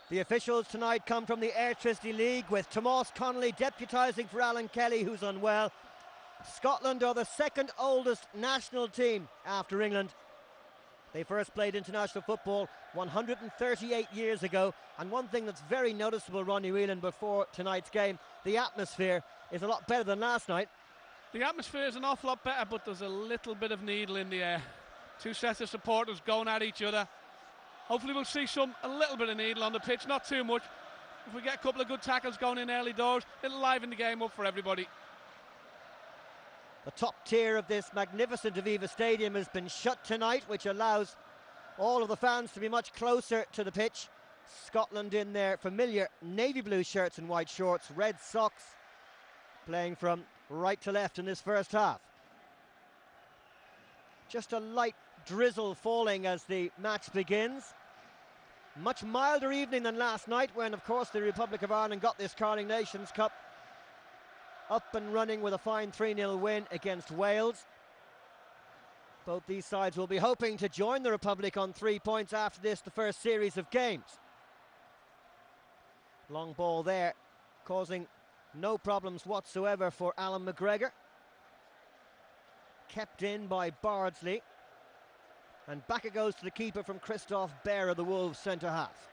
The officials tonight come from the Electricity League, with Tomas Connolly deputising for Alan Kelly, who's unwell. Scotland are the second oldest national team after England. They first played international football 138 years ago, and one thing that's very noticeable, Ronnie Whelan, before tonight's game, the atmosphere is a lot better than last night. The atmosphere is an awful lot better, but there's a little bit of needle in the air. Two sets of supporters going at each other. Hopefully we'll see a little bit of needle on the pitch, not too much. If we get a couple of good tackles going in early doors, it'll liven the game up for everybody. The top tier of this magnificent Aviva Stadium has been shut tonight, which allows all of the fans to be much closer to the pitch. Scotland in their familiar navy blue shirts and white shorts, red socks, playing from right to left in this first half. Just a light drizzle falling as the match begins. Much milder evening than last night, when of course the Republic of Ireland got this Carling Nations Cup up and running with a fine 3-0 win against Wales. Both these sides will be hoping to join the Republic on 3 points after this, the first series of games. Long ball there, causing no problems whatsoever for Alan McGregor. Kept in by Bardsley. And back it goes to the keeper from Christoph Berra, the Wolves centre-half.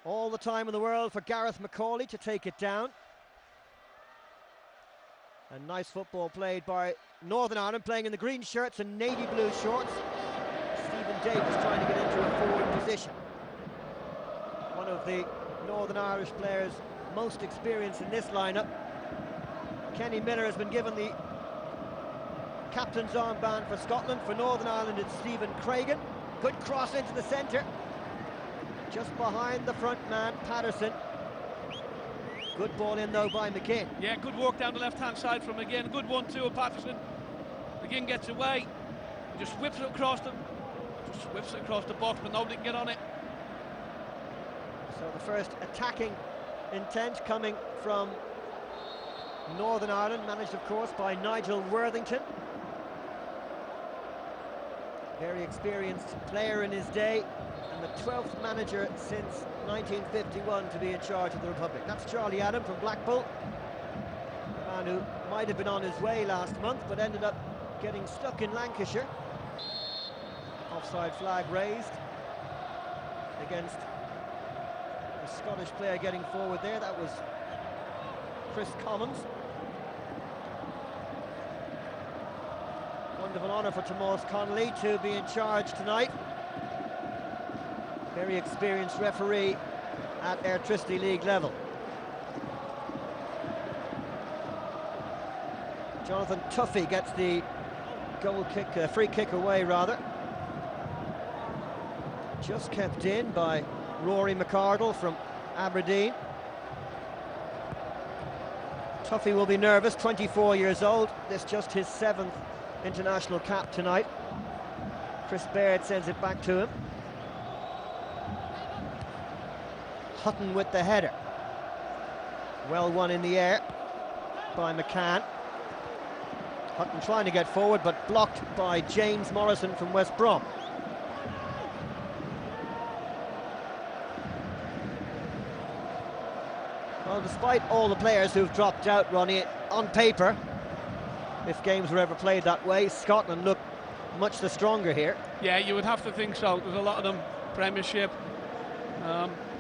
All the time in the world for Gareth McCauley to take it down. And nice football played by Northern Ireland, playing in the green shirts and navy blue shorts. Stephen Davis trying to get into a forward position. One of the Northern Irish players most experienced in this lineup. Kenny Miller has been given the captain's armband for Scotland. For Northern Ireland, it's Stephen Craigan. Good cross into the centre, just behind the front man, Patterson. Good ball in though by McGinn. Yeah, good work down the left-hand side from McGinn. Good 1-2 of Patterson. McGinn gets away, just whips it across the box, but nobody can get on it. So the first attacking intent coming from Northern Ireland, managed of course by Nigel Worthington. Very experienced player in his day, and the 12th manager since 1951 to be in charge of the Republic. That's Charlie Adam from Blackpool, a man who might have been on his way last month but ended up getting stuck in Lancashire. Offside flag raised against a Scottish player getting forward there. That was Chris Commons. Wonderful honour for Tomas Connolly to be in charge tonight. Very experienced referee at Electricity League level. Jonathan Tuffy gets the goal kick, free kick away rather. Just kept in by Rory McArdle from Aberdeen. Tuffy will be nervous, 24 years old. This just his 7th international cap tonight. Chris Baird sends it back to him. Hutton with the header. Well won in the air by McCann. Hutton trying to get forward, but blocked by James Morrison from West Brom. Well, despite all the players who've dropped out, Ronnie, on paper, if games were ever played that way, Scotland look much the stronger here. Yeah, you would have to think so. There's a lot of them Premiership,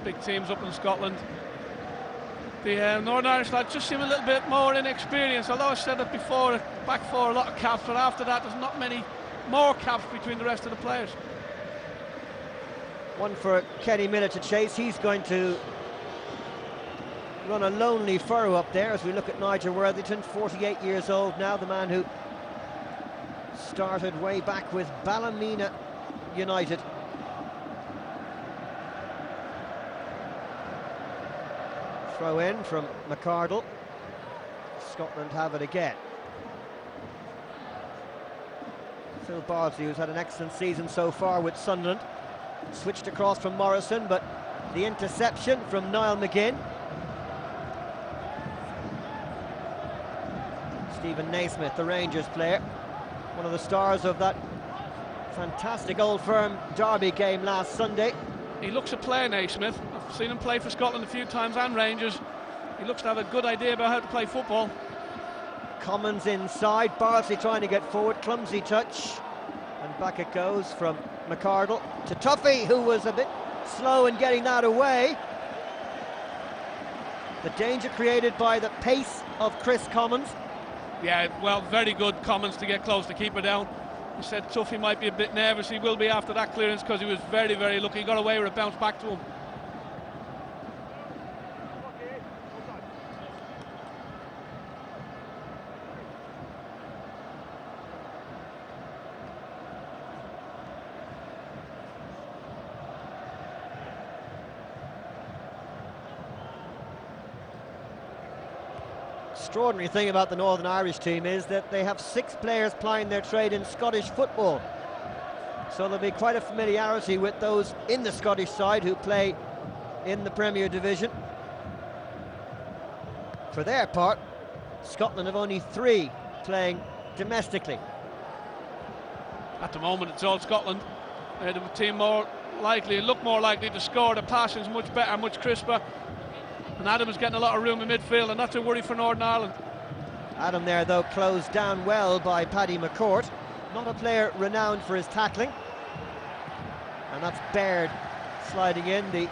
big teams up in Scotland. The Northern Irish lads just seem a little bit more inexperienced. Although I said it before, back four, a lot of caps, but after that there's not many more caps between the rest of the players. One for Kenny Miller to chase. He's going to run a lonely furrow up there as we look at Nigel Worthington, 48 years old now, the man who started way back with Ballymena United. Throw in from McArdle. Scotland have it again. Phil Bardsley, who's had an excellent season so far with Sunderland, switched across from Morrison, but the interception from Niall McGinn. Stephen Naismith, the Rangers player, one of the stars of that Fantastic Old Firm derby game last Sunday. He looks a player, Naismith. I've seen him play for Scotland a few times and Rangers. He looks to have a good idea about how to play football. Commons inside, Bardsley trying to get forward, clumsy touch, and back it goes from McArdle to Tuffy, who was a bit slow in getting that away. The danger created by the pace of Chris Commons. Yeah, well, very good Commons to get close to keep it down. He said Tuffy might be a bit nervous. He will be after that clearance because he was very, very lucky. He got away with it, bounced back to him. Extraordinary thing about the Northern Irish team is that they have 6 players plying their trade in Scottish football, so there'll be quite a familiarity with those in the Scottish side who play in the Premier Division. For their part, Scotland have only 3 playing domestically. At the moment it's all Scotland. The team look more likely to score. The passing's much better, much crisper. And Adam is getting a lot of room in midfield, and that's a worry for Northern Ireland. Adam there, though, closed down well by Paddy McCourt. Not a player renowned for his tackling. And that's Baird sliding in, the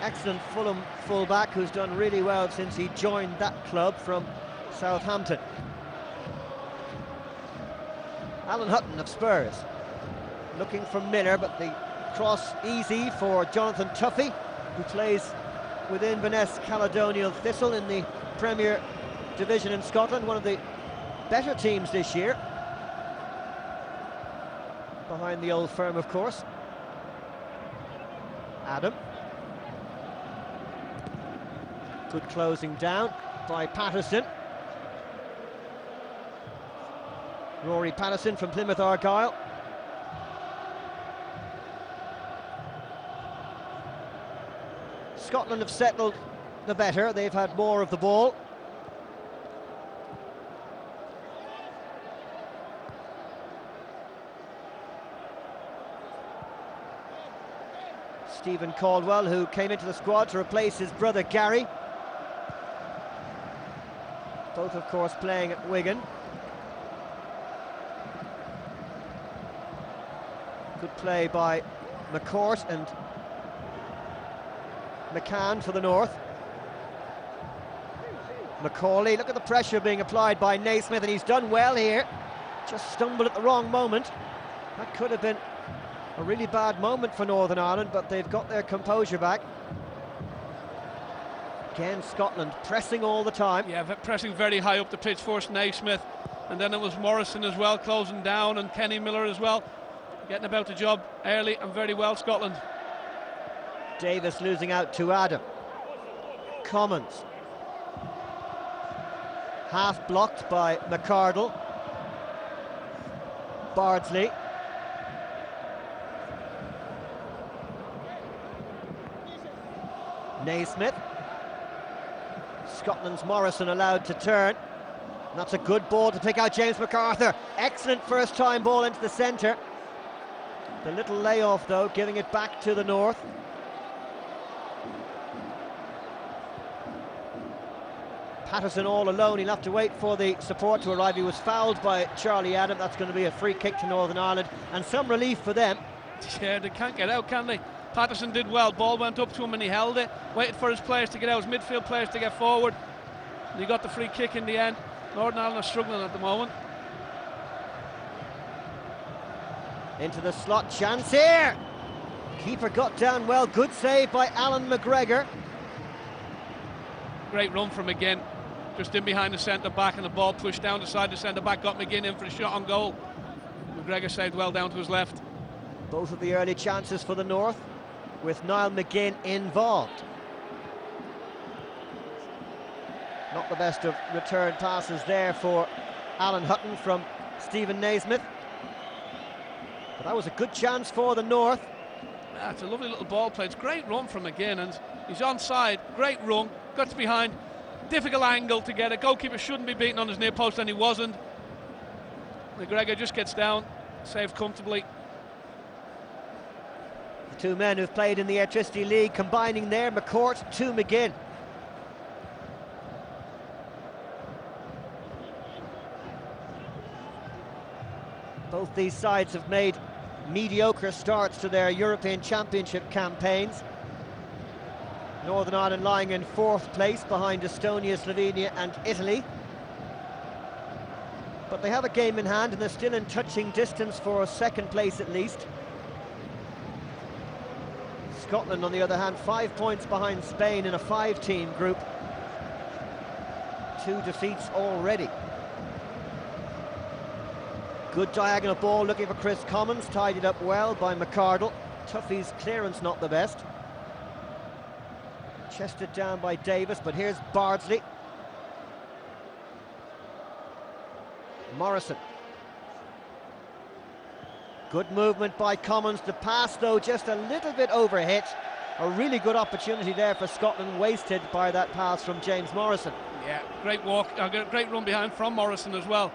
excellent Fulham fullback who's done really well since he joined that club from Southampton. Alan Hutton of Spurs looking for Miller, but the cross easy for Jonathan Tuffy, who plays with Inverness Caledonian Thistle in the Premier Division in Scotland, one of the better teams this year, behind the Old Firm, of course. Adam, good closing down by Patterson. Rory Patterson from Plymouth Argyle. Scotland have settled the better, they've had more of the ball. Stephen Caldwell, who came into the squad to replace his brother Gary. Both, of course, playing at Wigan. Good play by McCourt and McCann for the North. Macaulay, look at the pressure being applied by Naismith, and he's done well here. Just stumbled at the wrong moment. That could have been a really bad moment for Northern Ireland, but they've got their composure back. Again, Scotland pressing all the time. Yeah, pressing very high up the pitch, first Naismith, and then it was Morrison as well, closing down, and Kenny Miller as well, getting about the job early and very well, Scotland. Davis losing out to Adam. Commons. Half blocked by McArdle. Bardsley. Naismith. Scotland's Morrison allowed to turn. And that's a good ball to pick out James MacArthur. Excellent first time ball into the centre. The little layoff, though, giving it back to the North. Patterson all alone, he'll have to wait for the support to arrive. He was fouled by Charlie Adam. That's going to be a free kick to Northern Ireland, and some relief for them. Yeah, they can't get out, can they? Patterson did well, ball went up to him and he held it, waited for his players to get out, his midfield players to get forward, and he got the free kick in the end. Northern Ireland are struggling at the moment. Into the slot, chance here! Keeper got down well, good save by Alan McGregor. Great run from McGinn, just in behind the centre-back, and the ball pushed down the side. The centre-back got McGinn in for a shot on goal. McGregor saved well down to his left. Both of the early chances for the North, with Niall McGinn involved. Not the best of return passes there for Alan Hutton from Stephen Naismith. But that was a good chance for the North. Yeah, it's a lovely little ball play. It's a great run from McGinn, and he's onside. Great run, guts behind. Difficult angle to get it. Goalkeeper shouldn't be beaten on his near post, and he wasn't. McGregor just gets down, saved comfortably. Two men who've played in the Electricity League combining there, McCourt to McGinn. Both these sides have made mediocre starts to their European Championship campaigns. Northern Ireland lying in 4th place behind Estonia, Slovenia and Italy. But they have a game in hand and they're still in touching distance for 2nd place at least. Scotland, on the other hand, 5 points behind Spain in a 5-team group. 2 defeats already. Good diagonal ball looking for Chris Commons, tidied up well by McCardle. Tuffy's clearance not the best. Chested down by Davis, but here's Bardsley. Morrison. Good movement by Commons. The pass, though, just a little bit overhit. A really good opportunity there for Scotland, wasted by that pass from James Morrison. Yeah, great walk, great run behind from Morrison as well.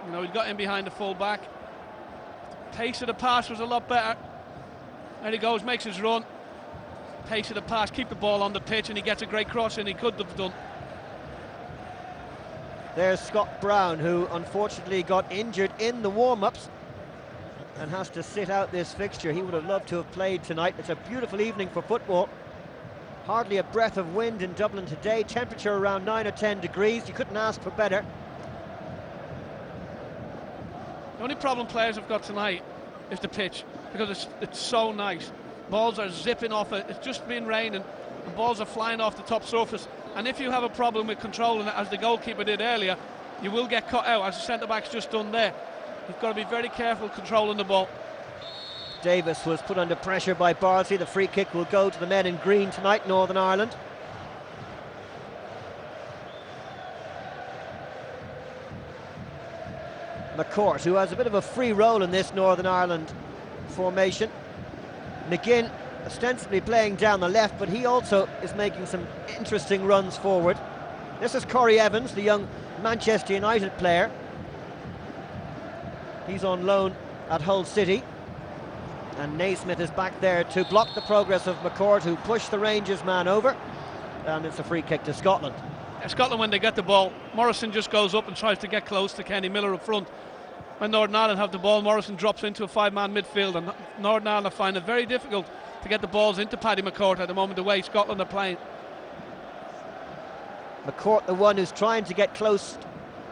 You know, he got in behind the full back. The pace of the pass was a lot better. There he goes, makes his run. Pace of the pass, keep the ball on the pitch, and he gets a great cross, and he could have done. There's Scott Brown, who unfortunately got injured in the warm-ups and has to sit out this fixture. He would have loved to have played tonight. It's a beautiful evening for football. Hardly a breath of wind in Dublin today. Temperature around 9 or 10 degrees. You couldn't ask for better. The only problem players have got tonight is the pitch, because it's so nice. Balls are zipping off it. It's just been raining and balls are flying off the top surface. And if you have a problem with controlling it, as the goalkeeper did earlier, you will get cut out, as the centre-back's just done there. You've got to be very careful controlling the ball. Davis was put under pressure by Bardsley. The free kick will go to the men in green tonight, Northern Ireland. McCourt, who has a bit of a free role in this Northern Ireland formation. McGinn ostensibly playing down the left, but he also is making some interesting runs forward. This is Corey Evans, the young Manchester United player. He's on loan at Hull City. And Naismith is back there to block the progress of McCourt, who pushed the Rangers man over. And it's a free kick to Scotland. Scotland, when they get the ball, Morrison just goes up and tries to get close to Kenny Miller up front. When Northern Ireland have the ball, Morrison drops into a 5-man midfield, and Northern Ireland find it very difficult to get the balls into Paddy McCourt at the moment, the way Scotland are playing. McCourt, the one who's trying to get close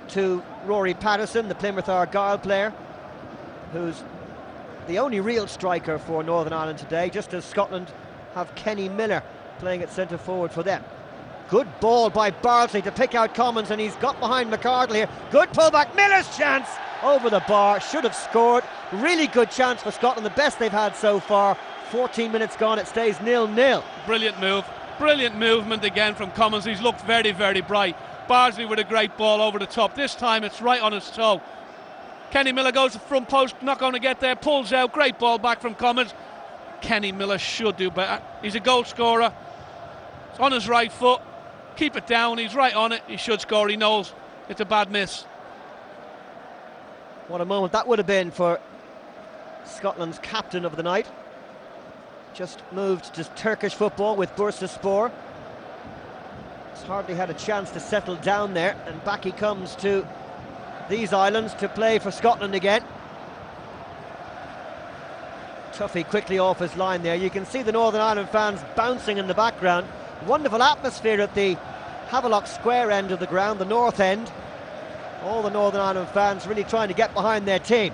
to Rory Patterson, the Plymouth Argyle player, who's the only real striker for Northern Ireland today, just as Scotland have Kenny Miller playing at centre forward for them. Good ball by Bardsley to pick out Commons, and he's got behind McCardle here. Good pullback, Miller's chance over the bar, should have scored. Really good chance for Scotland, the best they've had so far. 14 minutes gone, it stays 0-0. Brilliant move, brilliant movement again from Commons. He's looked very, very bright. Bardsley with a great ball over the top. This time it's right on his toe. Kenny Miller goes to the front post, not going to get there, pulls out, great ball back from Commons. Kenny Miller should do better. He's a goal scorer. It's on his right foot. Keep it down, he's right on it. He should score, he knows it's a bad miss. What a moment that would have been for Scotland's captain of the night. Just moved to Turkish football with Bursaspor. He's hardly had a chance to settle down there, and back he comes to these islands to play for Scotland again. Tuffy quickly off his line there. You can see the Northern Ireland fans bouncing in the background. Wonderful atmosphere at the Havelock Square end of the ground, the north end. All the Northern Ireland fans really trying to get behind their team.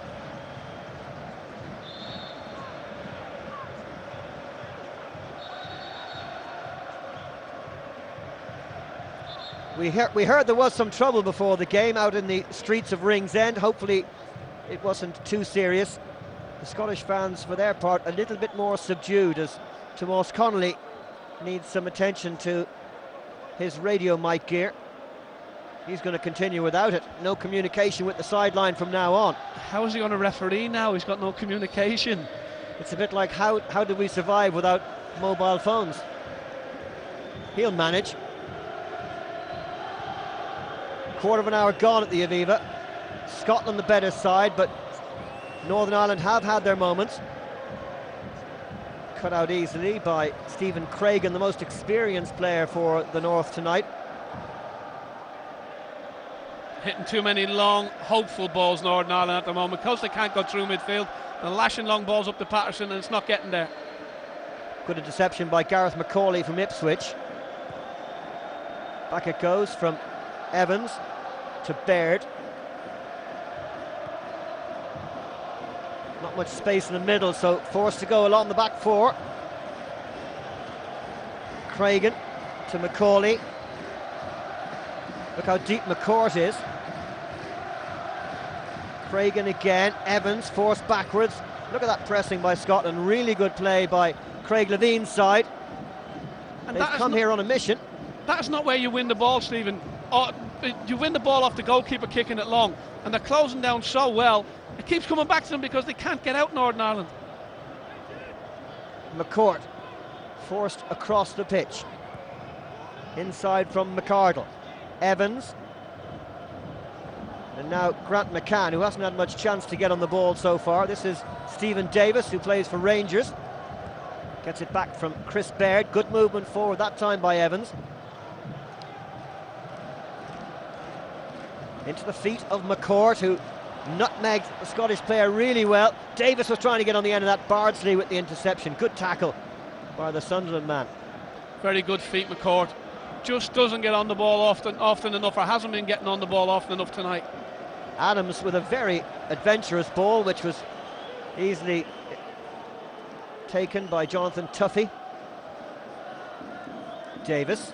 We heard there was some trouble before the game out in the streets of Ringsend. Hopefully it wasn't too serious. The Scottish fans, for their part, a little bit more subdued, as Tomas Connolly needs some attention to his radio mic gear. He's going to continue without it. No communication with the sideline from now on. How is he on a referee now? He's got no communication. It's a bit like how did we survive without mobile phones? He'll manage. Quarter of an hour gone at the Aviva. Scotland the better side, but Northern Ireland have had their moments. Cut out easily by Stephen Craigan, the most experienced player for the North tonight. Hitting too many long, hopeful balls, Northern Ireland at the moment, because they can't go through midfield. They're lashing long balls up to Patterson and it's not getting there. Good interception by Gareth McCauley from Ipswich. Back it goes from Evans to Baird. Not much space in the middle, so forced to go along the back four. Craigan to McCauley. Look how deep McCourt is. Craigan again, Evans forced backwards. Look at that pressing by Scotland. Really good play by Craig Levine's side. And they've come here on a mission. That's not where you win the ball, Stephen. You win the ball off the goalkeeper kicking it long, and they're closing down so well. It keeps coming back to them because they can't get out Northern Ireland. McCourt forced across the pitch. Inside from McArdle. Evans. And now Grant McCann, who hasn't had much chance to get on the ball so far. This is Stephen Davis, who plays for Rangers. Gets it back from Chris Baird. Good movement forward that time by Evans. Into the feet of McCourt, who nutmegged the Scottish player really well. Davis was trying to get on the end of that. Bardsley with the interception. Good tackle by the Sunderland man. Very good feet, McCourt. Just doesn't get on the ball often enough, or hasn't been getting on the ball often enough tonight. Adams with a very adventurous ball, which was easily taken by Jonathan Tuffy. Davis.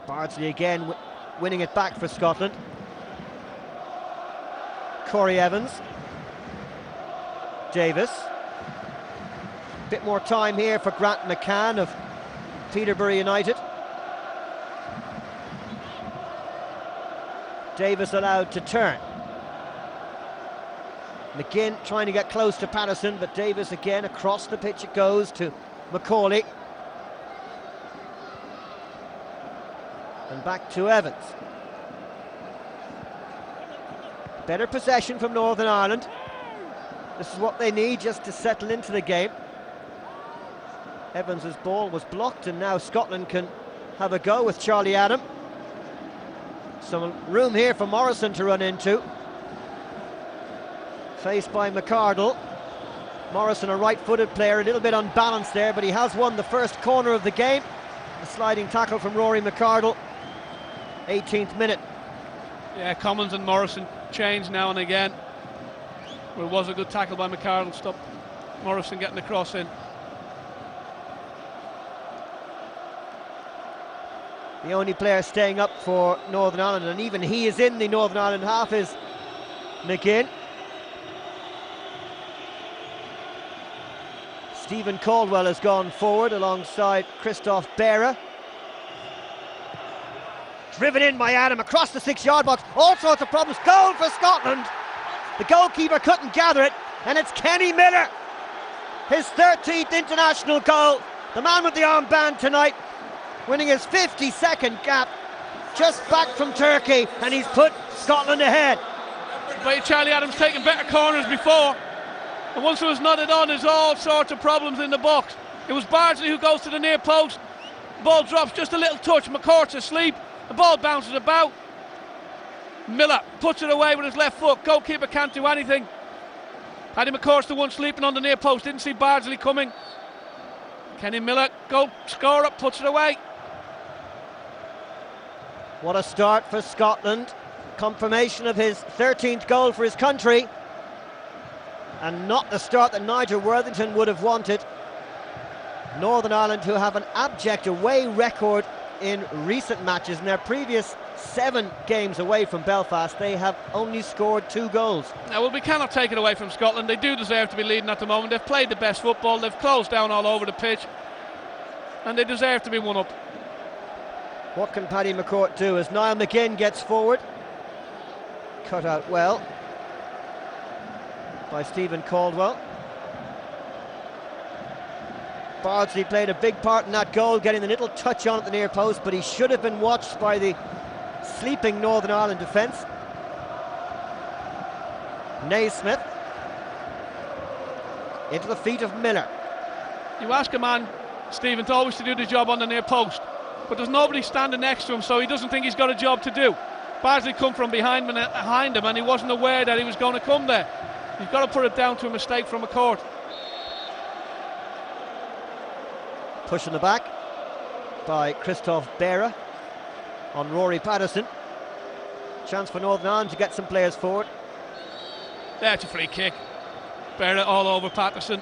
Bardsley again winning it back for Scotland. Corey Evans. Davis. Bit more time here for Grant McCann of Peterborough United. Davis allowed to turn. McGinn trying to get close to Patterson, but Davis again across the pitch it goes to McCauley. And back to Evans. Better possession from Northern Ireland. This is what they need just to settle into the game. Evans's ball was blocked, and now Scotland can have a go with Charlie Adam. Some room here for Morrison to run into. Faced by McArdle. Morrison, a right-footed player, a little bit unbalanced there, but he has won the first corner of the game. A sliding tackle from Rory McArdle. 18th minute. Yeah, Commons and Morrison change now and again. Well, it was a good tackle by McArdle, stopped Morrison getting the cross in. The only player staying up for Northern Ireland, and even he is in the Northern Ireland half, is McGinn. Stephen Caldwell has gone forward alongside Christoph Berra. Driven in by Adam across the 6-yard box. All sorts of problems. Goal for Scotland. The goalkeeper couldn't gather it, and it's Kenny Miller. His 13th international goal. The man with the armband tonight, winning his 52nd cap, just back from Turkey, and he's put Scotland ahead. But Charlie Adams taking better corners before, and once it was nodded on, there's all sorts of problems in the box. It was Bardsley who goes to the near post. Ball drops just a little touch. McCourt's asleep. The ball bounces about. Miller puts it away with his left foot. Goalkeeper can't do anything. Paddy McCourt's the one sleeping on the near post. Didn't see Bardsley coming. Kenny Miller, goal scorer, puts it away. What a start for Scotland. Confirmation of his 13th goal for his country. And not the start that Nigel Worthington would have wanted. Northern Ireland, who have an abject away record in recent matches. In their previous 7 games away from Belfast, they have only scored 2 goals. Now, well, we cannot take it away from Scotland. They do deserve to be leading at the moment. They've played the best football. They've closed down all over the pitch, and they deserve to be one up. What can Paddy McCourt do as Niall McGinn gets forward? Cut out well by Stephen Caldwell. Bardsley played a big part in that goal, getting the little touch on at the near post, but he should have been watched by the sleeping Northern Ireland defence. Naismith Into the feet of Miller. You ask a man, Stephen, always to do the job on the near post, but there's nobody standing next to him, so he doesn't think he's got a job to do. Bardsley come from behind him and he wasn't aware that he was going to come there. You've got to put it down to a mistake from a court. Push in the back by Christoph Behre on Rory Patterson. Chance for Northern Ireland to get some players forward. That's a free kick. Behre all over Patterson.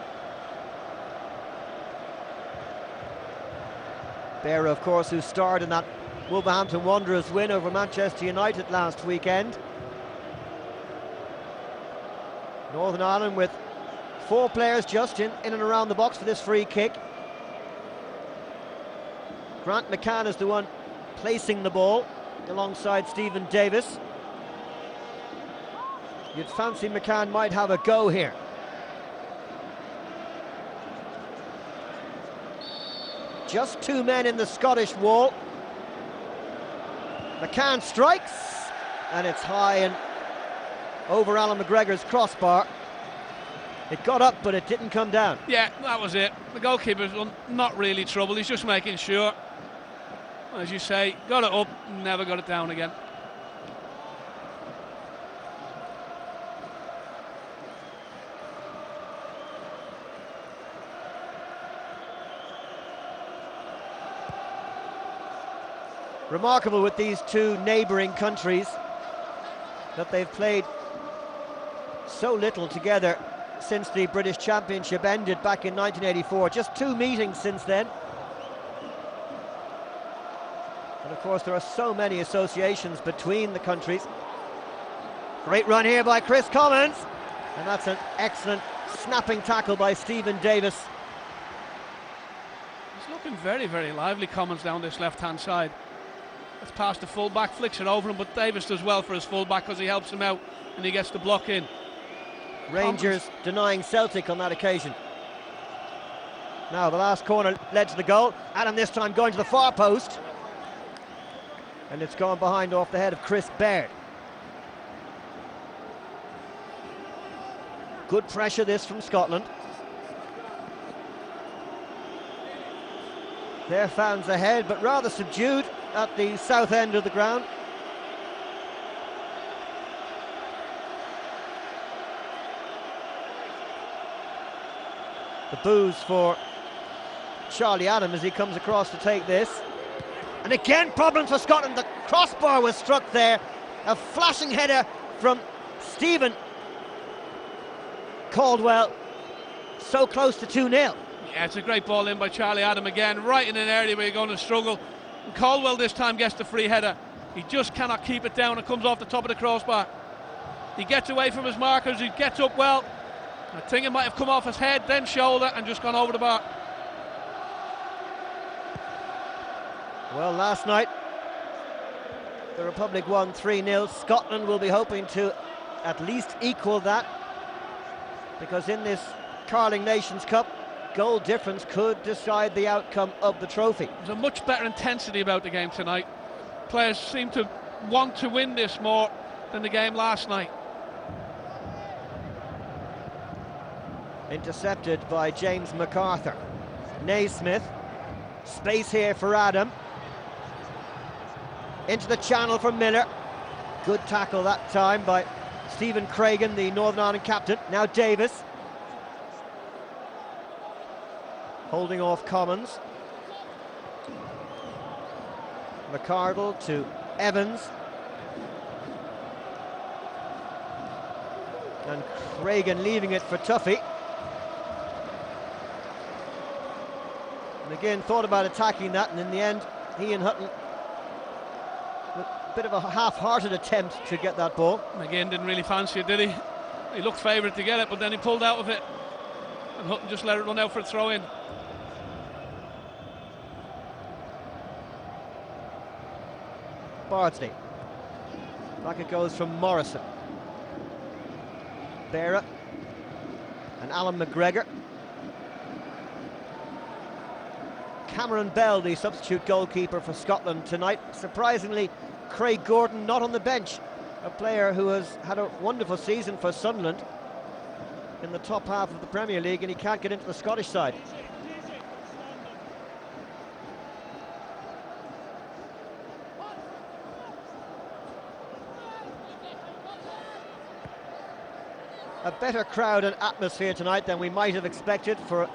Behre, of course, who starred in that Wolverhampton Wanderers win over Manchester United last weekend. Northern Ireland with 4 players just in and around the box for this free kick. Grant McCann is the one placing the ball alongside Stephen Davis. You'd fancy McCann might have a go here. Just 2 men in the Scottish wall. McCann strikes, and it's high and over Alan McGregor's crossbar. It got up, but it didn't come down. Yeah, that was it. The goalkeeper's not really trouble. He's just making sure. As you say, got it up, never got it down again. Remarkable with these 2 neighbouring countries that they've played so little together since the British Championship ended back in 1984. Just 2 meetings since then. And of course there are so many associations between the countries. Great run here by Chris Collins, and that's an excellent snapping tackle by Stephen Davis. He's looking very, very lively, Collins, down this left-hand side. It's past the full-back, flicks it over him, but Davis does well for his full-back because he helps him out and he gets the block in. Rangers denying Celtic on that occasion. Now the last corner led to the goal. Adam this time going to the far post. And it's gone behind off the head of Chris Baird. Good pressure this from Scotland. Their fans ahead, but rather subdued at the south end of the ground. The boos for Charlie Adam as he comes across to take this. And again, problems for Scotland. The crossbar was struck there. A flashing header from Stephen Caldwell. So close to 2-0. Yeah, it's a great ball in by Charlie Adam again, right in an area where you're going to struggle. And Caldwell this time gets the free header. He just cannot keep it down. It comes off the top of the crossbar. He gets away from his markers. He gets up well. I think it might have come off his head, then shoulder, and just gone over the bar. Well, last night the Republic won 3-0. Scotland will be hoping to at least equal that, because in this Carling Nations Cup, goal difference could decide the outcome of the trophy. There's a much better intensity about the game tonight. Players seem to want to win this more than the game last night. Intercepted by James MacArthur. Naismith, space here for Adam. Into the channel for Miller. Good tackle that time by Stephen Craigan, the Northern Ireland captain. Now Davis. Holding off Commons. McCardle to Evans. And Craigan leaving it for Tuffy. And again thought about attacking that, and in the end Ian Hutton with a bit of a half-hearted attempt to get that ball. And again didn't really fancy it, did he? He looked favoured to get it, but then he pulled out of it and Hutton just let it run out for a throw in. Bardsley. Back it goes from Morrison. Behre and Alan McGregor. Cameron Bell, the substitute goalkeeper for Scotland tonight. Surprisingly, Craig Gordon not on the bench, a player who has had a wonderful season for Sunderland. in the top half of the Premier League, and he can't get into the Scottish side. A better crowd and atmosphere tonight than we might have expected for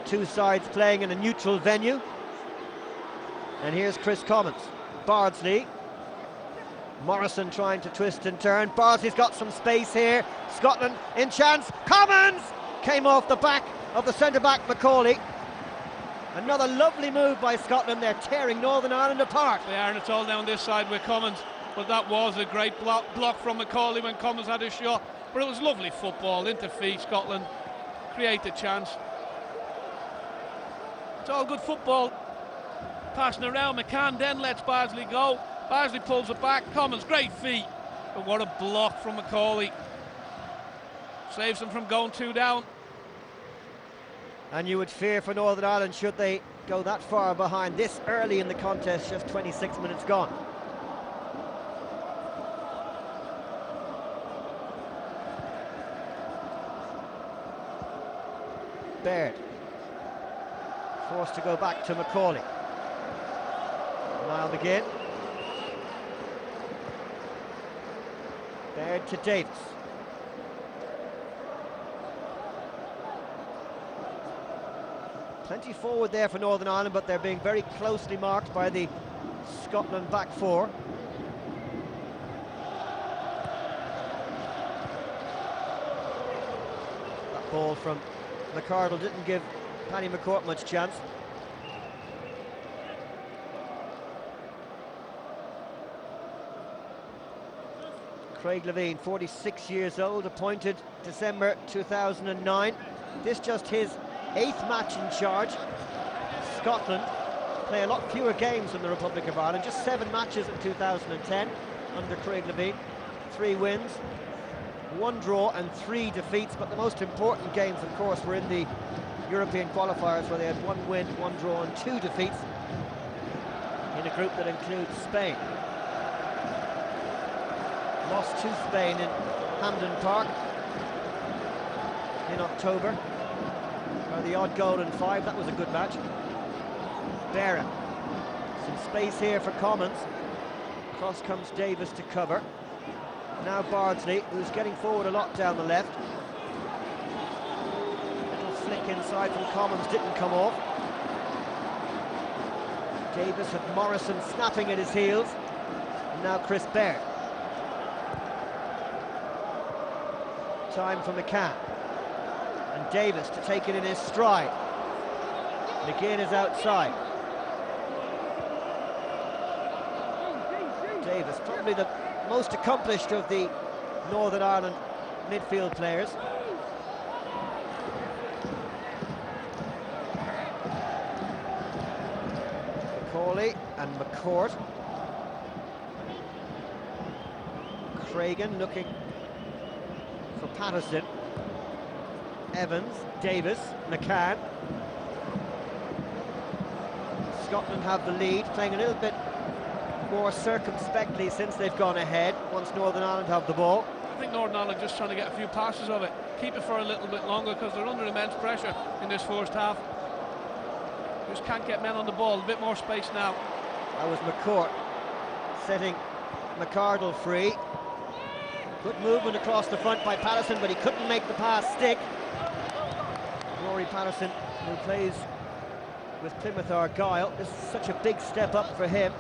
two sides playing in a neutral venue. And here's Chris Commons. Bardsley. Morrison trying to twist and turn. Bardsley's got some space here. Scotland in chance. Commons came off the back of the centre-back Macaulay. Another lovely move by Scotland. They're tearing Northern Ireland apart. They are, and it's all down this side with Commons. But that was a great block from Macaulay when Commons had his shot. But it was lovely football into feet. Scotland create the chance. It's all good football. Passing around, McCann then lets Bardsley go. Bardsley pulls it back. Commons, great feet. But what a block from Macaulay. Saves them from going 2 down. And you would fear for Northern Ireland should they go that far behind this early in the contest, just 26 minutes gone. Baird forced to go back to Macaulay. Niall McGinn. Baird to Davis. Plenty forward there for Northern Ireland, but they're being very closely marked by the Scotland back four. That ball from McArdle didn't give Paddy McCourt much chance. Craig Levein, 46 years old, appointed December 2009. This just his 8th match in charge. Scotland play a lot fewer games than the Republic of Ireland, just 7 matches in 2010 under Craig Levein. 3 wins, 1 draw and 3 defeats, but the most important games, of course, were in the European qualifiers, where they had 1 win, 1 draw and 2 defeats in a group that includes Spain. Lost to Spain in Hampden Park in October. The odd goal in 5, that was a good match. Berra, some space here for Commons. Cross comes Davis to cover. Now Bardsley, who's getting forward a lot down the left. Little flick inside from Commons, didn't come off. Davis with Morrison snapping at his heels. And now Chris Baird. Time for McCann. And Davis to take it in his stride. McGinn is outside. Davis, probably the most accomplished of the Northern Ireland midfield players. Macaulay and McCourt. Cragan looking for Patterson. Evans, Davis, McCann. Scotland have the lead, playing a little bit more circumspectly since they've gone ahead, once Northern Ireland have the ball. I think Northern Ireland just trying to get a few passes of it, keep it for a little bit longer, because they're under immense pressure in this first half. Just can't get men on the ball, a bit more space now. That was McCourt setting McArdle free. Good movement across the front by Patterson, but he couldn't make the pass stick. Rory Patterson, who plays with Plymouth Argyle. This is such a big step up for him.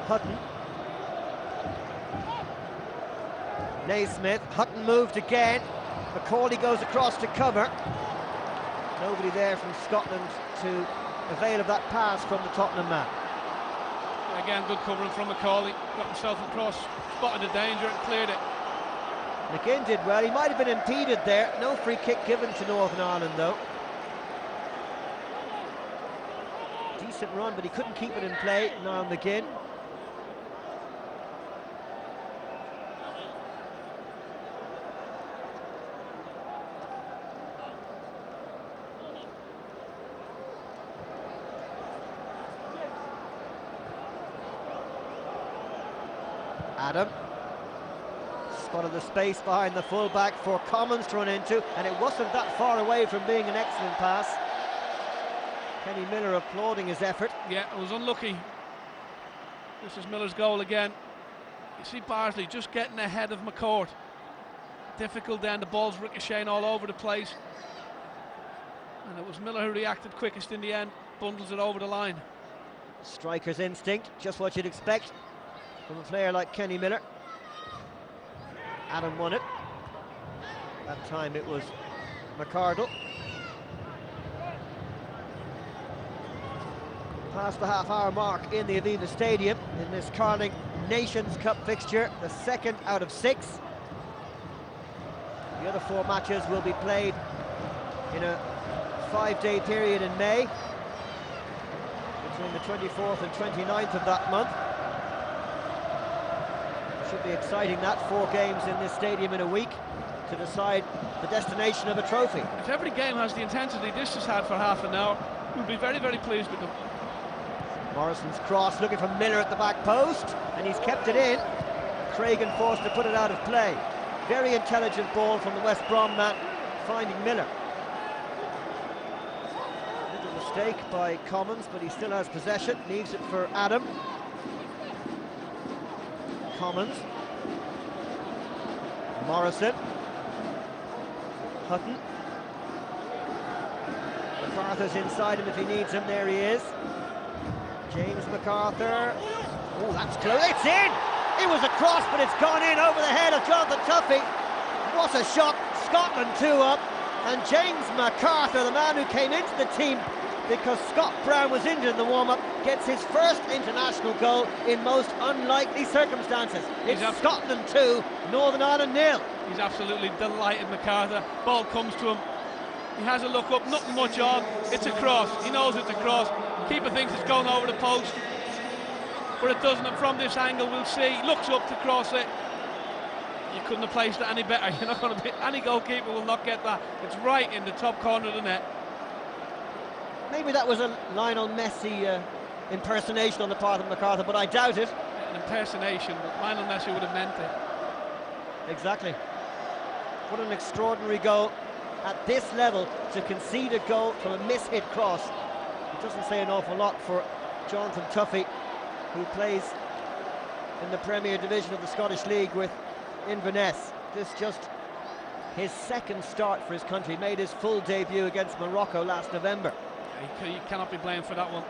Hutton. Naismith. Hutton moved again. Macaulay goes across to cover. Nobody there from Scotland to avail of that pass from the Tottenham man. Again, good covering from Macaulay. Got himself across, spotted the danger and cleared it. McGinn did well. He might have been impeded there. No free kick given to Northern Ireland, though. Decent run, but he couldn't keep it in play. Niall McGinn. Adam. Spotted the space behind the fullback for Commons to run into, and it wasn't that far away from being an excellent pass. Kenny Miller applauding his effort. Yeah, it was unlucky. This is Miller's goal again. You see Barnsley just getting ahead of McCourt. Difficult then, the ball's ricocheting all over the place. And it was Miller who reacted quickest in the end, bundles it over the line. Striker's instinct, just what you'd expect from a player like Kenny Miller. Adam won it. That time it was McCardle. Past the half-hour mark in the Aviva Stadium in this Carling Nations Cup fixture, the second out of 6. The other 4 matches will be played in a 5-day period in May, between the 24th and 29th of that month. Should be exciting, that 4 games in this stadium in a week to decide the destination of a trophy. If every game has the intensity this has had for half an hour, we'll be very, very pleased with them. Morrison's cross looking for Miller at the back post, and he's kept it in. Craigan forced to put it out of play. Very intelligent ball from the West Brom man, finding Miller. Little mistake by Commons, but he still has possession. Leaves it for Adam. Commons. Morrison. Hutton. MacArthur's inside him if he needs him. There he is. James MacArthur. Oh, that's close. It's in! It was a cross, but it's gone in over the head of Jonathan Tuffy. What a shot. Scotland 2 up. And James MacArthur, the man who came into the team because Scott Brown was injured in the warm-up, gets his first international goal in most unlikely circumstances. It's Scotland 2, Northern Ireland 0. He's absolutely delighted, MacArthur. Ball comes to him. He has a look up, nothing much on. It's a cross. He knows it's a cross. Keeper thinks it's going over the post, but it doesn't. And from this angle, we'll see. He looks up to cross it. You couldn't have placed it any better. You're not going to be. Any goalkeeper will not get that. It's right in the top corner of the net. Maybe that was a Lionel Messi impersonation on the part of MacArthur, but I doubt it. An impersonation, but Lionel Messi would have meant it. Exactly. What an extraordinary goal at this level, to concede a goal from a miss-hit cross. It doesn't say an awful lot for Jonathan Tuffy, who plays in the Premier Division of the Scottish League with Inverness. This just his second start for his country. Made his full debut against Morocco last November. You cannot be blamed for that one.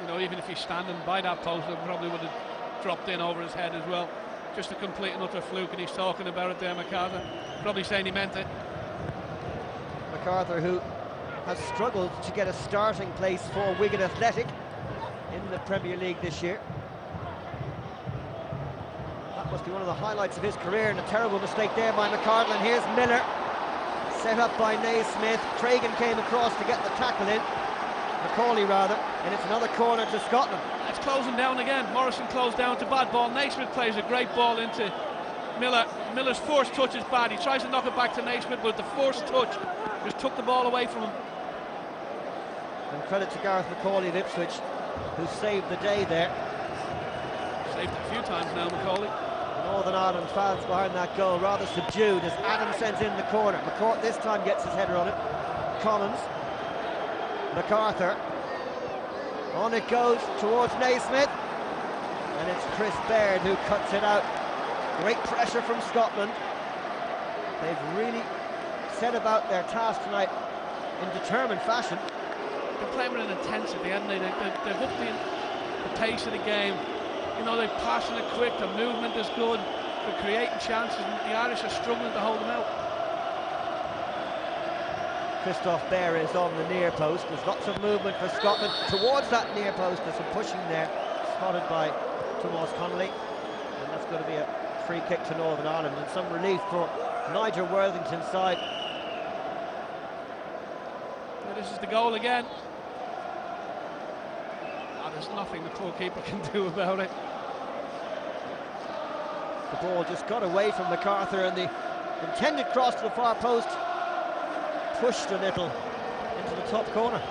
You know, even if he's standing by that post, it probably would have dropped in over his head as well. Just a complete and utter fluke, and he's talking about it there, MacArthur. Probably saying he meant it. MacArthur, who has struggled to get a starting place for Wigan Athletic in the Premier League this year. That must be one of the highlights of his career, and a terrible mistake there by McCardle. And here's Miller, set up by Naismith. Craigan came across to get the tackle in, Macaulay rather, and it's another corner to Scotland. It's closing down again. Morrison closed down to bad ball. Naismith plays a great ball into Miller. Miller's first touch is bad. He tries to knock it back to Naismith, but the first touch just took the ball away from him. And credit to Gareth Macaulay of Ipswich, who saved the day there. Saved it a few times now, Macaulay. Northern Ireland fans behind that goal, rather subdued as Adam sends in the corner. McCourt this time gets his header on it. Commons. MacArthur. On it goes towards Naismith. And it's Chris Baird who cuts it out. Great pressure from Scotland. They've really set about their task tonight in determined fashion. They're playing with an intensity, haven't they? They've upped the pace of the game. You know, they're passionate, quick, the movement is good, they're creating chances, and the Irish are struggling to hold them out. Christophe Baird is on the near post. There's lots of movement for Scotland towards that near post. There's some pushing there, spotted by Tomas Connolly, and that's going to be a free kick to Northern Ireland, and some relief for Nigel Worthington's side. And this is the goal again. There's nothing the poor keeper can do about it. The ball just got away from MacArthur, and the intended cross to the far post pushed a little into the top corner.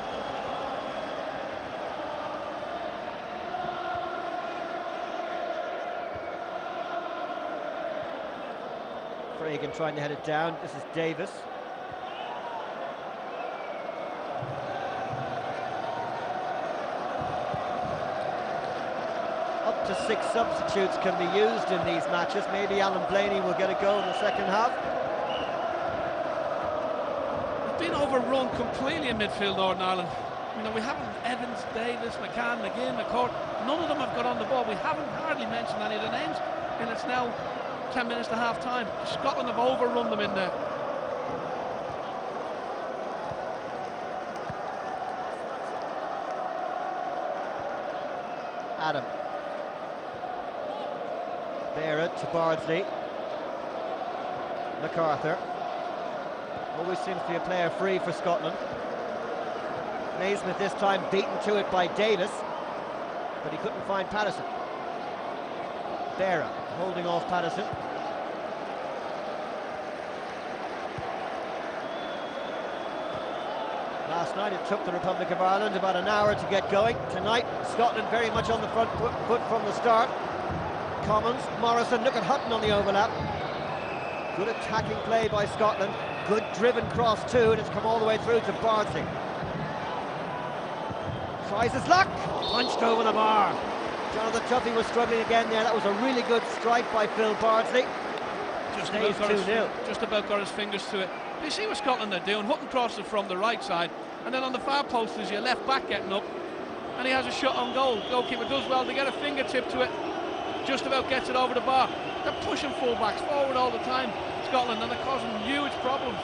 Reagan trying to head it down. This is Davis. Up to 6 substitutes can be used in these matches. Maybe Alan Blaney will get a go in the second half. We've been overrun completely in midfield, Northern Ireland. You know, we haven't Evans, Davis, McCann, McGinn, McCourt. None of them have got on the ball. We haven't hardly mentioned any of the names, and it's now 10 minutes to half time. Scotland have overrun them in there. Adam. Barrett to Bardsley. MacArthur. Always seems to be a player free for Scotland. Naismith this time beaten to it by Davis, but he couldn't find Patterson. Berra holding off Patterson. Last night it took the Republic of Ireland about an hour to get going. Tonight, Scotland very much on the front foot from the start. Commons, Morrison, look at Hutton on the overlap. Good attacking play by Scotland. Good driven cross too, and it's come all the way through to Bardsley. Tries his luck, punched over the bar. Jonathan Tuffy was struggling again there. That was a really good strike by Phil Bardsley. Just about got his fingers to it. But you see what Scotland are doing. Hutton crosses from the right side, and then on the far post is your left back getting up, and he has a shot on goal. Goalkeeper does well to get a fingertip to it. Just about gets it over the bar. They're pushing fullbacks forward all the time, Scotland, and they're causing huge problems.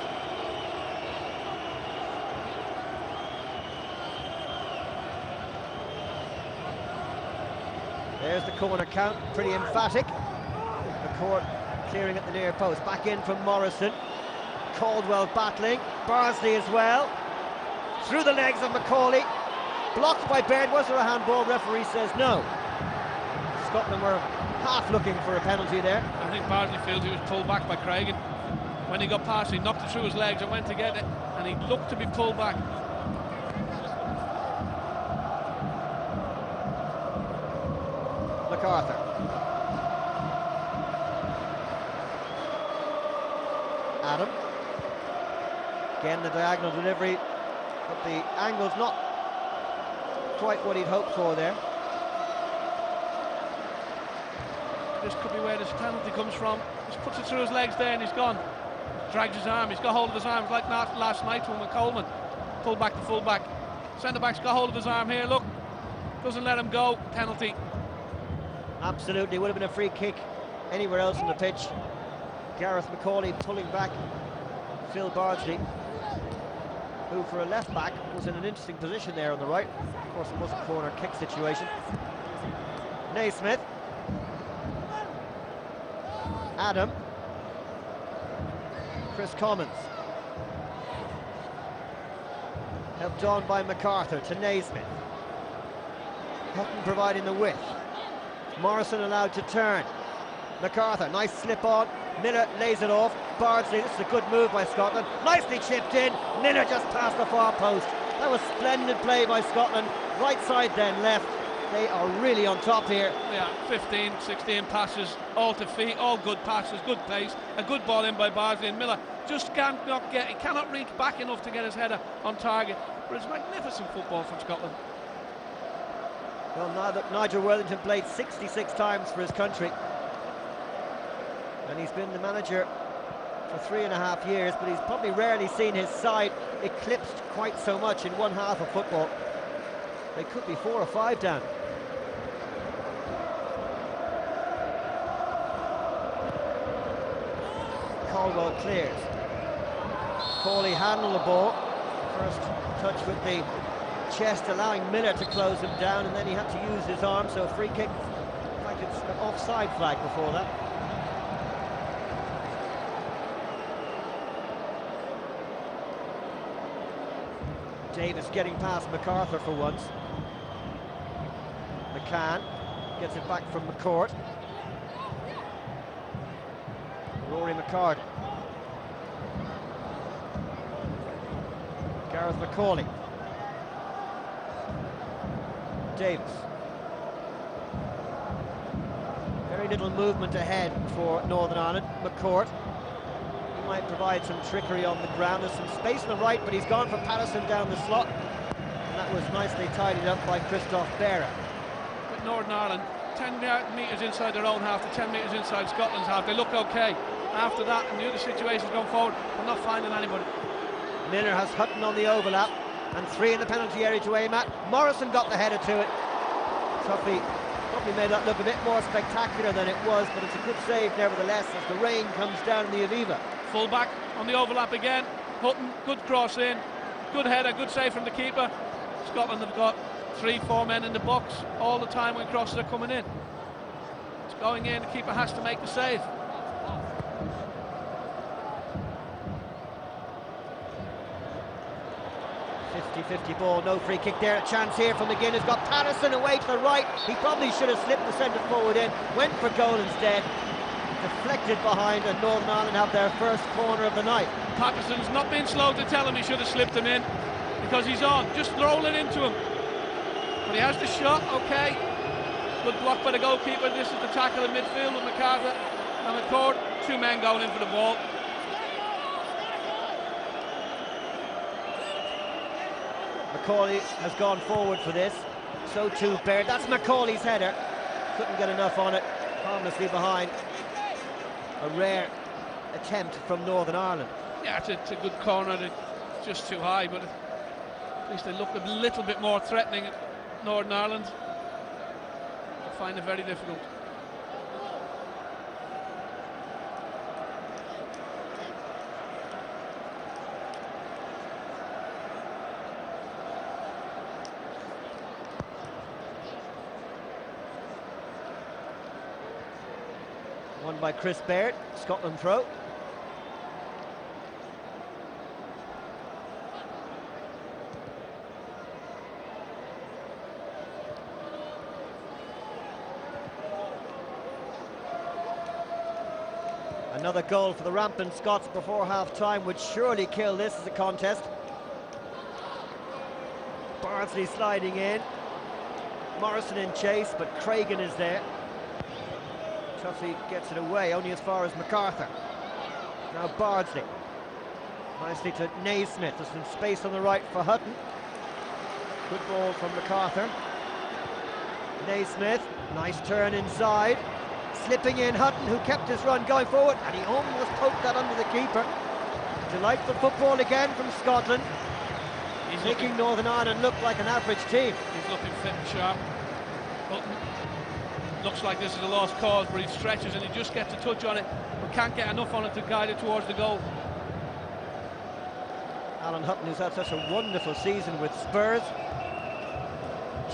There's the corner count, pretty emphatic. McCourt clearing at the near post. Back in from Morrison. Caldwell battling. Bardsley as well. Through the legs of Macaulay. Blocked by Baird. Was there a handball? Referee says no. Scotland were half looking for a penalty there. I think Bardsley feels he was pulled back by Craigan. When he got past, he knocked it through his legs and went to get it, and he looked to be pulled back. MacArthur. Adam. Again the diagonal delivery, but the angle's not quite what he'd hoped for there. This could be where this penalty comes from. Just puts it through his legs there and he's gone. Drags his arm, he's got hold of his arm, like last night when Coleman pulled back to full back. Centre back's got hold of his arm here, look. Doesn't let him go, penalty. Absolutely, would have been a free kick anywhere else on the pitch. Gareth Macaulay pulling back Phil Bardsley, who for a left back was in an interesting position there on the right. Of course it was a corner kick situation. Naismith. Adam. Chris Commons. Helped on by MacArthur to Naismith. Hutton providing the width. Morrison allowed to turn. MacArthur, nice slip on. Miller lays it off. Bardsley, this is a good move by Scotland. Nicely chipped in. Miller just past the far post. That was splendid play by Scotland. Right side then left. They are really on top here. Yeah, 15, 16 passes, all to feet, all good passes, good pace. A good ball in by Bardsley, and Miller just he cannot reach back enough to get his header on target. But it's magnificent football from Scotland. Well, Nigel Worthington played 66 times for his country, and he's been the manager for 3.5 years, but he's probably rarely seen his side eclipsed quite so much in one half of football. They could be 4 or 5 down. Caldwell clears. Cawley handled the ball. First touch with the chest, allowing Miller to close him down, and then he had to use his arm, so a free kick. In fact, it's an offside flag before that. Davis getting past MacArthur for once. McCann gets it back from McCourt. Rory McCarty. Gareth Macaulay. Davis. Very little movement ahead for Northern Ireland. McCourt. might provide some trickery on the ground. There's some space on the right, but he's gone for Patterson down the slot. And that was nicely tidied up by Christophe Berra. With Northern Ireland, 10 metres inside their own half to 10 metres inside Scotland's half. They look okay. After that, and the other situations going forward, they're not finding anybody. Miller has Hutton on the overlap, and 3 in the penalty area to aim at. Morrison got the header to it. Tuffy probably made that look a bit more spectacular than it was, but it's a good save nevertheless as the rain comes down in the Aviva. Full back on the overlap again. Hutton, good cross in, good header, good save from the keeper. Scotland have got 3-4 men in the box all the time when crosses are coming in. It's going in, the keeper has to make the save. 50-50 ball, no free kick there. A chance here from McGinn, has got Patterson away to the right. He probably should have slipped the centre forward in, went for goal instead. Deflected behind, and Northern Ireland have their first corner of the night. Patterson's not been slow to tell him he should have slipped him in, because he's on, just roll it into him. But he has the shot, okay. Good block by the goalkeeper. This is the tackle in midfield with McCarthy and McCord. 2 men going in for the ball. Macaulay has gone forward for this, so too Baird. That's Macaulay's header, couldn't get enough on it, harmlessly behind. A rare attempt from Northern Ireland. Yeah, it's a good corner, it's just too high, but at least they look a little bit more threatening at Northern Ireland. I find it very difficult. Won by Chris Baird, Scotland throw. Another goal for the rampant Scots before half-time would surely kill this as a contest. Bardsley sliding in. Morrison in chase, but Craigan is there. Tuffy gets it away, only as far as MacArthur. Now Bardsley. Nicely to Naismith. There's some space on the right for Hutton. Good ball from MacArthur. Naismith, nice turn inside. Slipping in Hutton, who kept his run going forward, and he almost poked that under the keeper. Delightful football again from Scotland. He's making Northern Ireland look like an average team. He's looking fit and sharp. Hutton looks like this is a lost cause, but he stretches and he just gets a touch on it, but can't get enough on it to guide it towards the goal. Alan Hutton, who's had such a wonderful season with Spurs.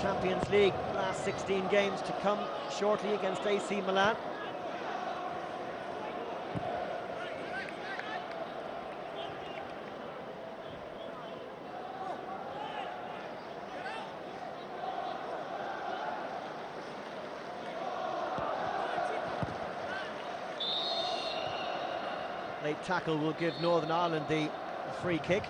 Champions League, last 16 games to come shortly against AC Milan. Late tackle will give Northern Ireland the free kick.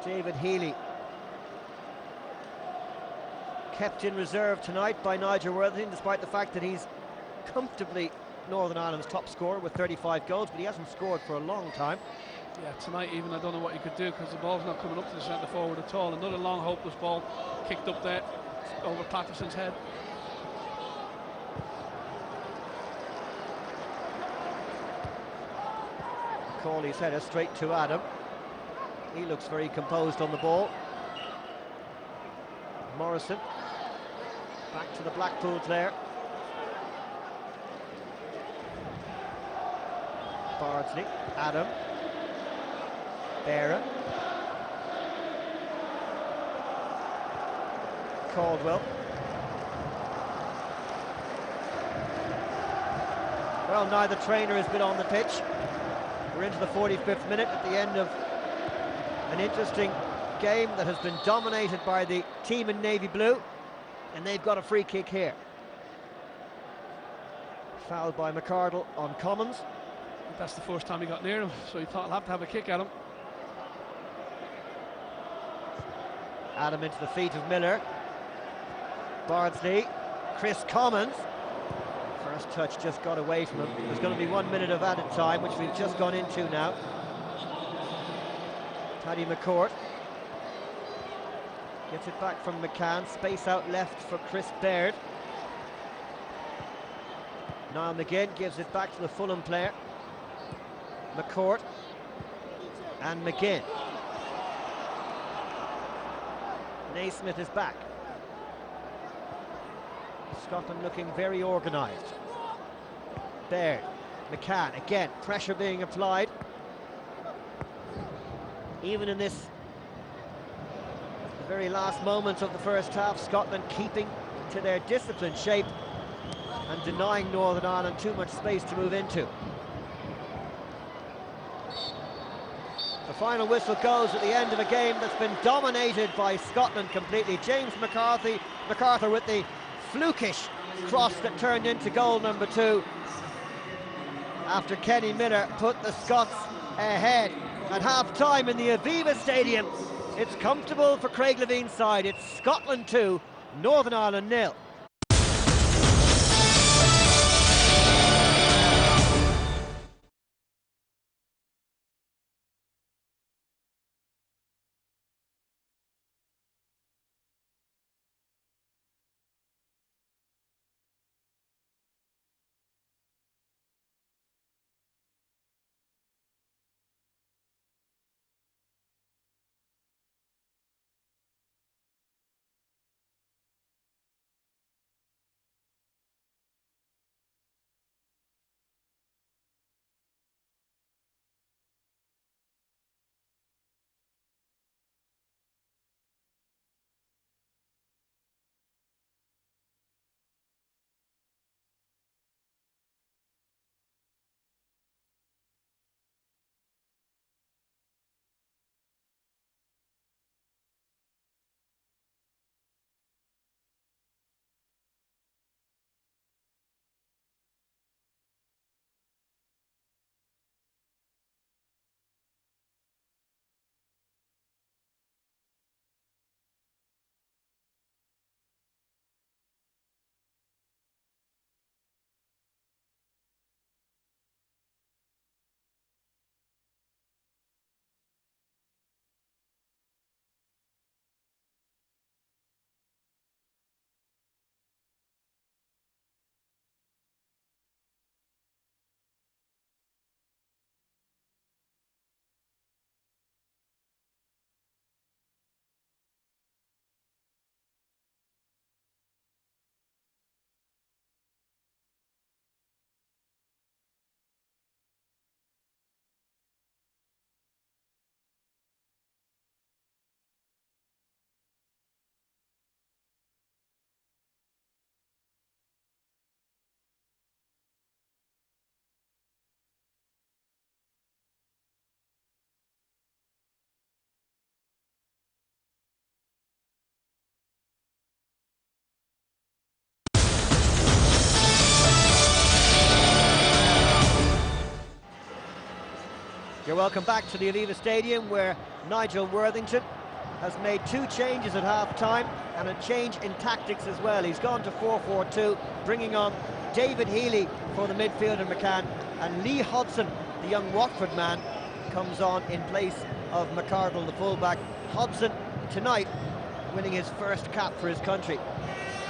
David Healy kept in reserve tonight by Nigel Worthington, despite the fact that he's comfortably Northern Ireland's top scorer with 35 goals, but he hasn't scored for a long time. Yeah, tonight even I don't know what you could do, because the ball's not coming up to the centre forward at all. Another long hopeless ball kicked up there over Patterson's head. Cawley's header straight to Adam. He looks very composed on the ball. Morrison back to the Blackpool player. Bardsley, Adam, Berra, Caldwell. Well, neither trainer has been on the pitch. We're into the 45th minute at the end of an interesting game that has been dominated by the team in navy blue, and they've got a free kick here. Fouled by McCardle on Commons. That's the first time he got near him, so he thought he'll have to have a kick at him. Adam into the feet of Miller. Bardsley, Chris Commons. First touch just got away from him. There's going to be 1 minute of added time, which we've just gone into now. Paddy McCourt gets it back from McCann, space out left for Chris Baird. Niall McGinn gives it back to the Fulham player. McCourt and McGinn. Naismith is back. Scotland looking very organised. Baird, McCann, again, pressure being applied. Even in this, the very last moments of the first half, Scotland keeping to their disciplined shape and denying Northern Ireland too much space to move into. The final whistle goes at the end of a game that's been dominated by Scotland completely. James MacArthur with the flukish cross that turned into goal number 2 after Kenny Miller put the Scots ahead at half-time in the Aviva Stadium. It's comfortable for Craig Levine's side. It's Scotland 2, Northern Ireland 0. You're welcome back to the Aviva Stadium, where Nigel Worthington has made 2 changes at half-time and a change in tactics as well. He's gone to 4-4-2, bringing on David Healy for the midfielder McCann, and Lee Hodson, the young Watford man, comes on in place of McCardle, the fullback. Hodson tonight winning his first cap for his country.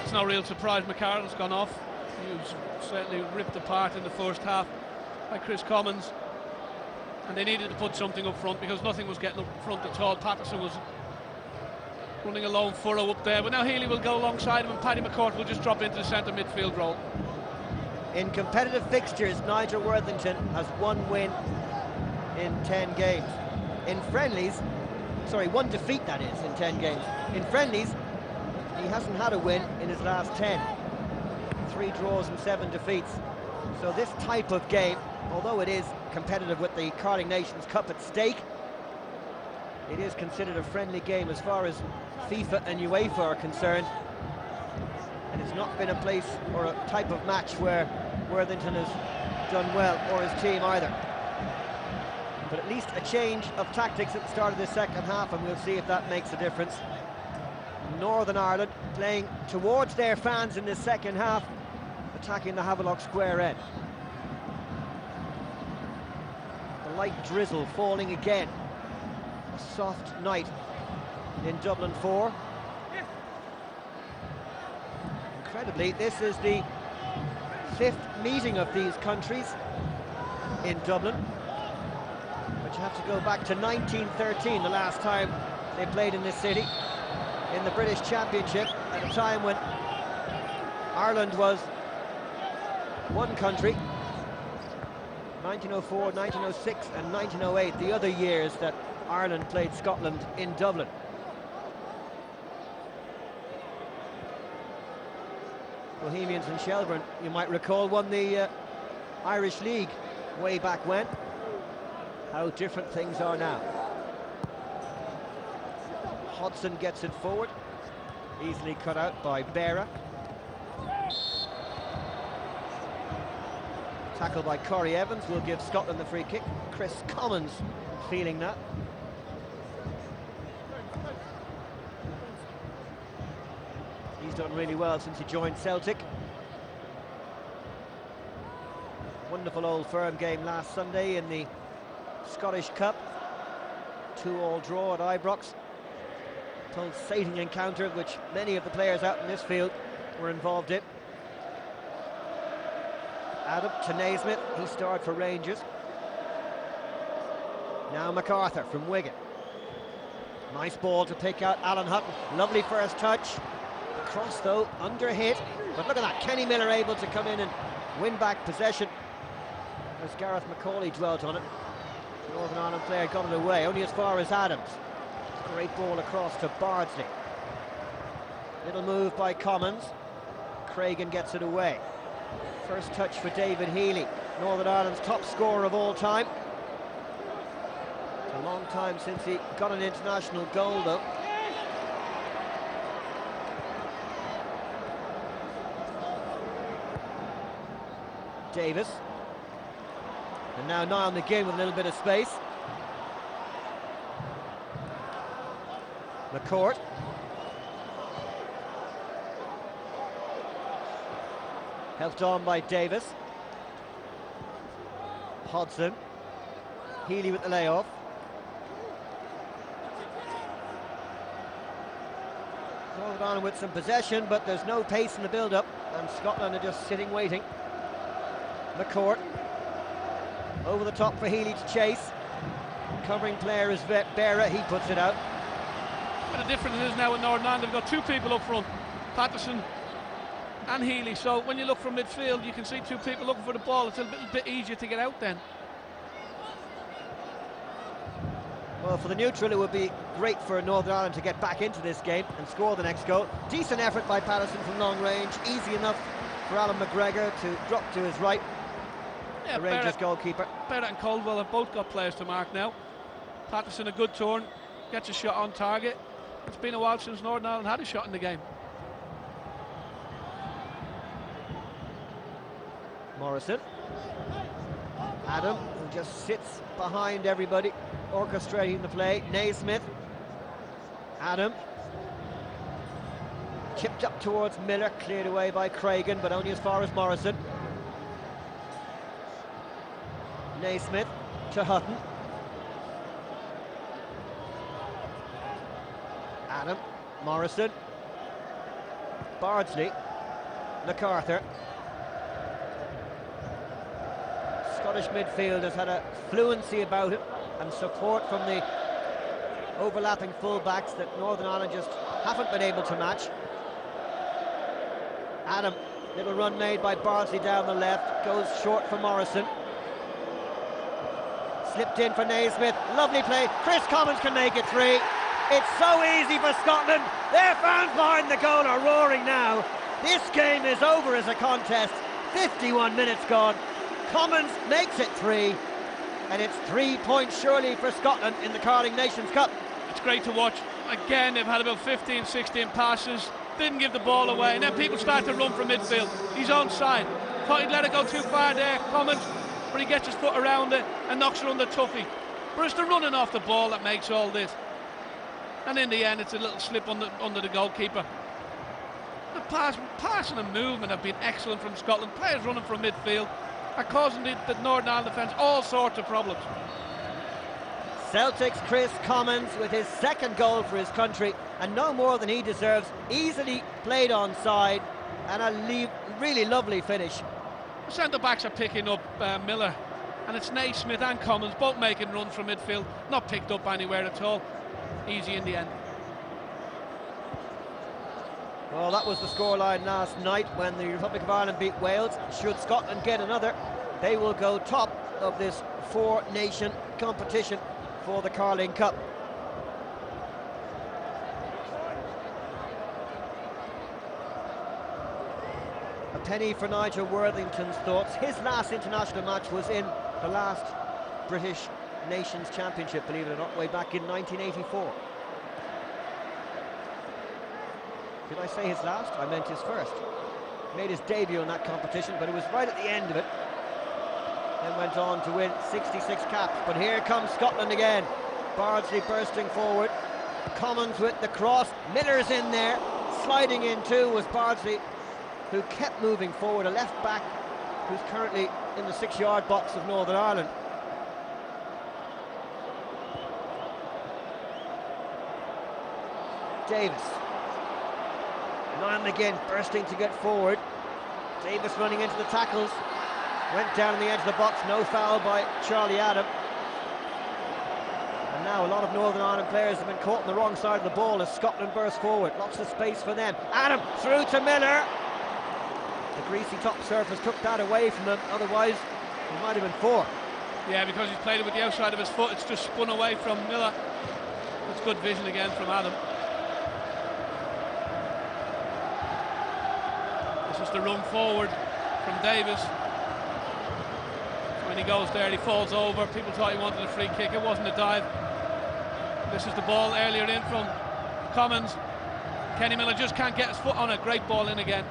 It's no real surprise McCardle's gone off. He was certainly ripped apart in the first half by Chris Commons, and they needed to put something up front because nothing was getting up front at all. Patterson was running a lone furrow up there, but now Healy will go alongside him and Paddy McCourt will just drop into the centre midfield role. In competitive fixtures, Nigel Worthington has 1 win in 10 games. In friendlies, sorry, 1 defeat that is, in 10 games. In friendlies, he hasn't had a win in his last 10. 3 draws and 7 defeats. So this type of game, although it is competitive with the Carling Nations Cup at stake, it is considered a friendly game as far as FIFA and UEFA are concerned. And it's not been a place or a type of match where Worthington has done well, or his team either. But at least a change of tactics at the start of the second half, and we'll see if that makes a difference. Northern Ireland playing towards their fans in the second half, attacking the Havelock Square end. The light drizzle falling again. A soft night in Dublin 4. Incredibly, this is the 5th meeting of these countries in Dublin. But you have to go back to 1913, the last time they played in this city, in the British Championship, at a time when Ireland was one country. 1904, 1906 and 1908, the other years that Ireland played Scotland in Dublin. Bohemians and Shelbourne, you might recall, won the Irish League way back when. How different things are now. Hodson gets it forward, easily cut out by Bera. Tackle by Corey Evans will give Scotland the free kick. Chris Commons feeling that. He's done really well since he joined Celtic. Wonderful Old Firm game last Sunday in the Scottish Cup. 2-2 draw at Ibrox. Pulsating encounter which many of the players out in this field were involved in. Adam to Naismith, he starred for Rangers. Now MacArthur from Wigan. Nice ball to pick out Alan Hutton. Lovely first touch. The cross though, under hit. But look at that, Kenny Miller able to come in and win back possession. As Gareth McCauley dwelt on it. The Northern Ireland player got it away, only as far as Adams. Great ball across to Bardsley. Little move by Commons. Cragen gets it away. First touch for David Healy, Northern Ireland's top scorer of all time. It's a long time since he got an international goal though. Davis. And now Niall McGinn with a little bit of space. McCourt. Helped on by Davis. Hodson. Healy with the layoff. Northern Ireland with some possession, but there's no pace in the build-up, and Scotland are just sitting waiting. McCourt. Over the top for Healy to chase. Covering player is Bera, he puts it out. But the difference is now in Northern Ireland, they've got two people up front, Patterson and Healy, so when you look from midfield you can see two people looking for the ball. It's a little bit easier to get out then. Well, for the neutral it would be great for Northern Ireland to get back into this game and score the next goal. Decent effort by Patterson from long range, easy enough for Alan McGregor to drop to his right. Yeah, the Rangers goalkeeper. Barrett and Caldwell have both got players to mark now. Patterson a good turn, gets a shot on target. It's been a while since Northern Ireland had a shot in the game. Morrison. Adam, who just sits behind everybody, orchestrating the play. Naismith. Adam. Chipped up towards Miller, cleared away by Cragen, but only as far as Morrison. Naismith to Hutton. Adam. Morrison. Bardsley. MacArthur. Scottish midfield has had a fluency about it and support from the overlapping full-backs that Northern Ireland just haven't been able to match. Adam, little run made by Bardsley down the left, goes short for Morrison. Slipped in for Naismith, lovely play. Chris Commons can make it 3. It's so easy for Scotland. Their fans behind the goal are roaring now. This game is over as a contest. 51 minutes gone. Commons makes it 3, and it's 3 points surely for Scotland in the Carling Nations Cup. It's great to watch. Again, they've had about 15, 16 passes, didn't give the ball away, and then people start to run from midfield. He's onside. Thought he'd let it go too far there, Commons, but he gets his foot around it and knocks it under Tuffy. But it's the running off the ball that makes all this. and in the end it's a little slip under the goalkeeper. The passing and movement have been excellent from Scotland. Players running from midfield are causing the Northern Ireland defence all sorts of problems. Celtic's Chris Commons with his second goal for his country, and no more than he deserves. Easily played onside, and a really lovely finish. The centre-backs are picking up Miller, and it's Naismith and Commons both making runs from midfield, not picked up anywhere at all. Easy in the end. Well, that was the scoreline last night when the Republic of Ireland beat Wales. Should Scotland get another, they will go top of this four-nation competition for the Carling Cup. A penny for Nigel Worthington's thoughts. His last international match was in the last British Nations Championship, believe it or not, way back in 1984. Did I say his last? I meant his first. Made his debut in that competition, but it was right at the end of it. Then went on to win 66 caps. But here comes Scotland again. Bardsley bursting forward. Commons with the cross. Miller's in there. Sliding in too was Bardsley, who kept moving forward. A left back who's currently in the 6-yard box of Northern Ireland. Davis. Niall McGinn bursting to get forward. Davis running into the tackles. Went down on the edge of the box. No foul by Charlie Adam. And now a lot of Northern Ireland players have been caught on the wrong side of the ball as Scotland burst forward. Lots of space for them. Adam through to Miller. The greasy top surface took that away from him. Otherwise, it might have been 4. Yeah, because he's played it with the outside of his foot. It's just spun away from Miller. That's good vision again from Adam. This is the run forward from Davis. When he goes there, he falls over. People thought he wanted a free kick. It wasn't a dive. This is the ball earlier in from Commons. Kenny Miller just can't get his foot on it. Great ball in again.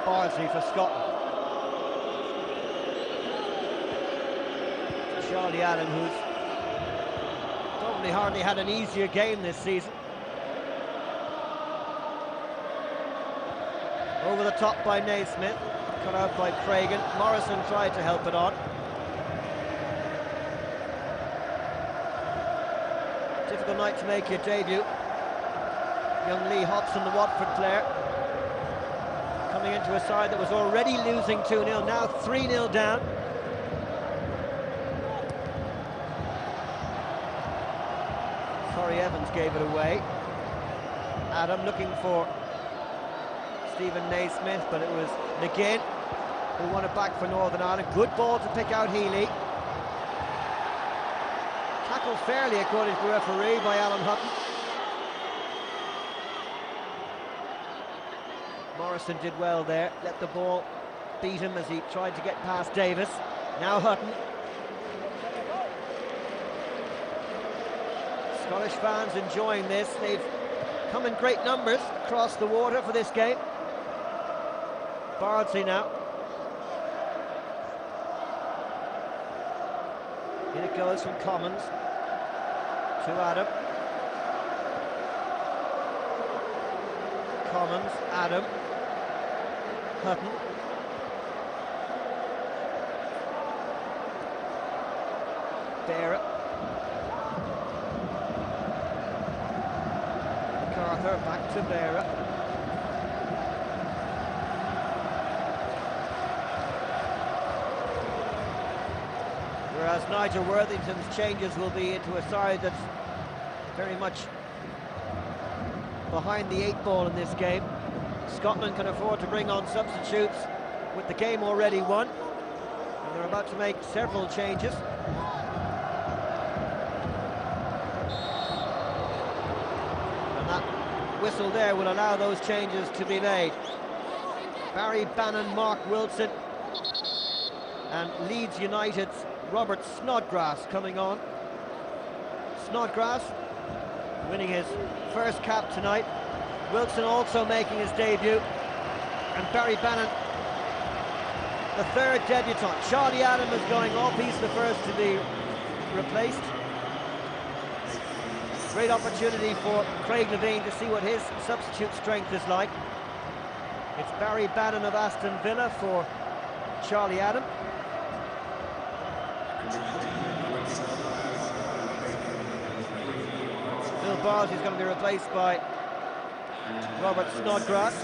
Bardsley for Scotland. Charlie Allen, who's probably hardly had an easier game this season. Over the top by Naismith, cut out by Cragen. Morrison tried to help it on. Difficult night to make your debut. Young Lee Hobson, the Watford player, coming into a side that was already losing 2-0, now 3-0 down. Corey Evans gave it away. Adam looking for Stephen Naismith, but it was McGinn who won it back for Northern Ireland. Good ball to pick out Healy. Tackled fairly according to the referee by Alan Hutton. Morrison did well there, let the ball beat him as he tried to get past Davis. Now Hutton. Scottish fans enjoying this. They've come in great numbers across the water for this game. Bardsley now. In it goes from Commons to Adam. Commons, Adam. Hutton. Barrett. MacArthur back to Barrett. Whereas Nigel Worthington's changes will be into a side that's very much behind the 8 ball in this game. Scotland can afford to bring on substitutes with the game already won, and they're about to make several changes. And that whistle there will allow those changes to be made. Barry Bannon, Mark Wilson, and Leeds United's Robert Snodgrass coming on. Snodgrass winning his first cap tonight. Wilson also making his debut, and Barry Bannon, the third debutant. Charlie Adam is going off, he's the first to be replaced. Great opportunity for Craig Levein to see what his substitute strength is like. It's Barry Bannon of Aston Villa for Charlie Adam. Phil Bars is going to be replaced by Robert Snodgrass.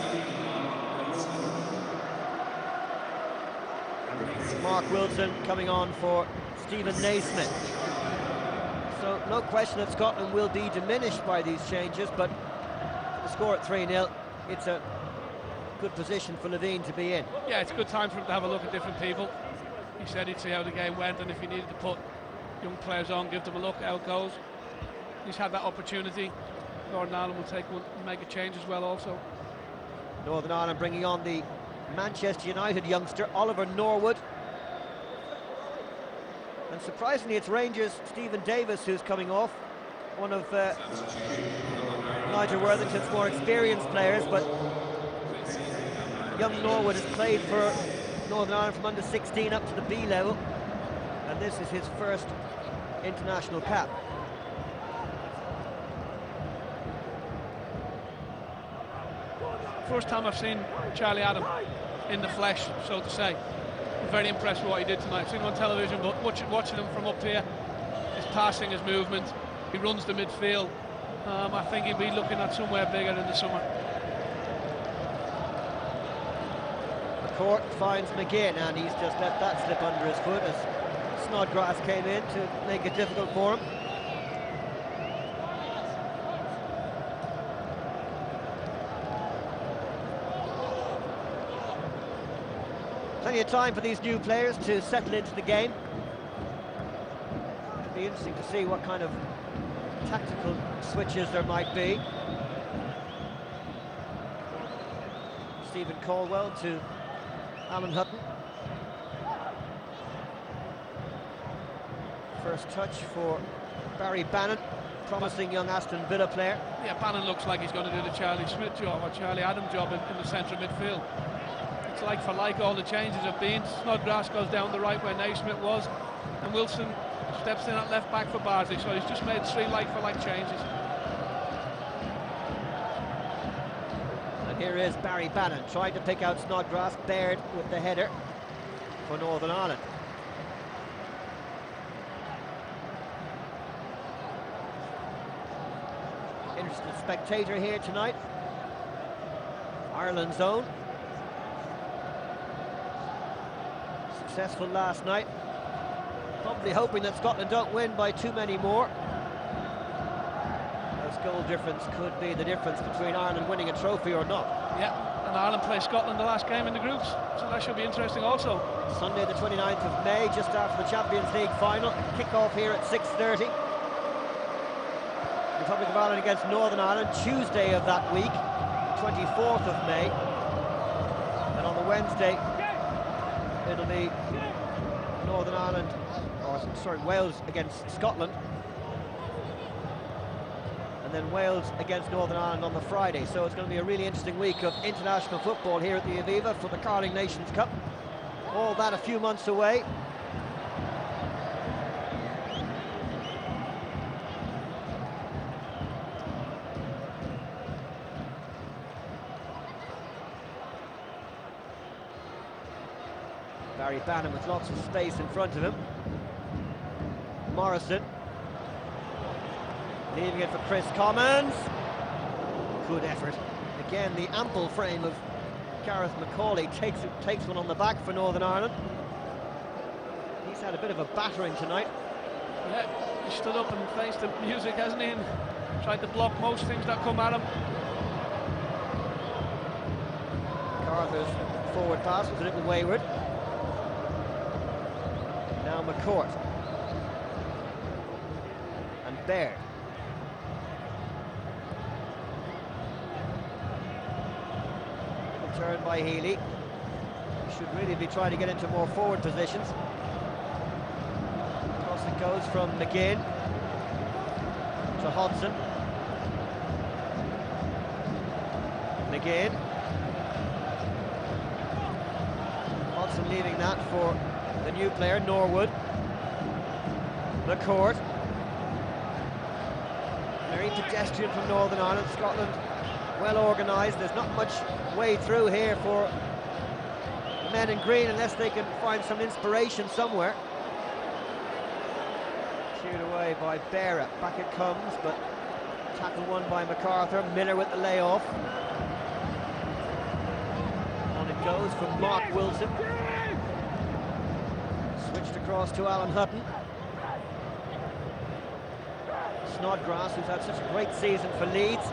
Mark Wilson coming on for Stephen Naismith. So no question that Scotland will be diminished by these changes, but the score at 3-0, it's a good position for Levein to be in. Yeah, it's a good time for him to have a look at different people. He said he'd see how the game went, and if he needed to put young players on, give them a look how it goes. He's had that opportunity. Northern Ireland will take one and make a change as well also. Northern Ireland bringing on the Manchester United youngster Oliver Norwood. And surprisingly, it's Rangers' Stephen Davis who's coming off. One of Nigel Worthington's more experienced players, but young Norwood has played for Northern Ireland from under 16 up to the B level, and this is his first international cap. First time I've seen Charlie Adam in the flesh, so to say. I'm very impressed with what he did tonight. I've seen him on television, but watching him from up here, his passing, his movement, he runs the midfield. I think he'll be looking at somewhere bigger in the summer. McCourt finds McGinn, and he's just let that slip under his foot as Snodgrass came in to make it difficult for him. Plenty of time for these new players to settle into the game. It'll be interesting to see what kind of tactical switches there might be. Stephen Caldwell to Alan Hutton. First touch for Barry Bannon, promising young Aston Villa player. Yeah, Bannon looks like he's going to do the Charlie Smith job or Charlie Adam job in the centre midfield. It's like for like, all the changes have been. Snodgrass goes down the right where Naismith was, and Wilson steps in at left back for Barsley, so he's just made 3 like for like changes. And here is Barry Bannon trying to pick out Snodgrass. Baird with the header for Northern Ireland. Interesting spectator here tonight. Ireland's own. Successful last night. Probably hoping that Scotland don't win by too many more. This goal difference could be the difference between Ireland winning a trophy or not. Yeah, and Ireland play Scotland the last game in the groups, so that should be interesting also. Sunday the 29th of May, just after the Champions League final. Kick-off here at 6:30. Republic of Ireland against Northern Ireland, Tuesday of that week, 24th of May. And on the Wednesday, it'll be Northern Ireland, or sorry, Wales against Scotland. And then Wales against Northern Ireland on the Friday. So it's going to be a really interesting week of international football here at the Aviva for the Carling Nations Cup. All that a few months away. Barry Bannon with lots of space in front of him. Morrison leaving it for Chris Commons. Good effort. Again, the ample frame of Gareth McCauley takes one on the back for Northern Ireland. He's had a bit of a battering tonight. Yeah, he stood up and faced the music, hasn't he? And tried to block most things that come at him. Carter's forward pass was a little wayward. Now McCourt. And Baird. Little turn by Healy. Should really be trying to get into more forward positions. Across it goes from McGinn to Hodgson. McGinn. Hodgson leaving that for the new player, Norwood. McCourt. Very pedestrian from Northern Ireland. Scotland well organised. There's not much way through here for the men in green unless they can find some inspiration somewhere. Cleared away by Berra. Back it comes, but tackle won by MacArthur. Miller with the layoff. On it goes from Mark Wilson. Switched across to Alan Hutton. Snodgrass, who's had such a great season for Leeds,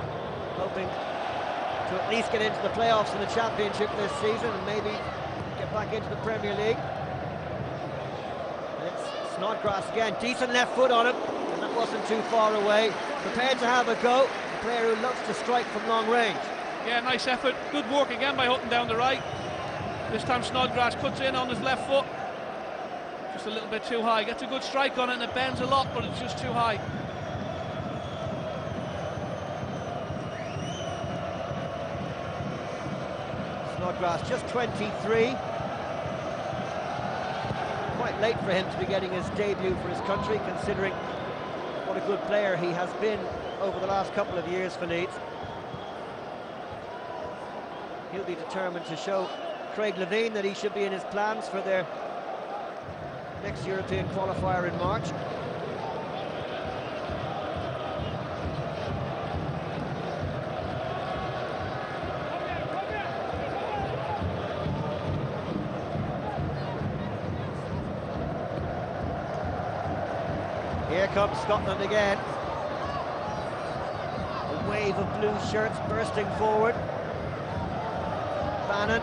hoping to at least get into the playoffs in the Championship this season and maybe get back into the Premier League. And it's Snodgrass again, decent left foot on him, and that wasn't too far away. Prepared to have a go, a player who loves to strike from long range. Yeah, nice effort, good work again by Hutton down the right. This time Snodgrass cuts in on his left foot, just a little bit too high, gets a good strike on it and it bends a lot, but it's just too high. Snodgrass, just 23. Quite late for him to be getting his debut for his country, considering what a good player he has been over the last couple of years for Leeds. He'll be determined to show Craig Levein that he should be in his plans for their next European qualifier in March. Here comes Scotland again. A wave of blue shirts bursting forward. Bannon,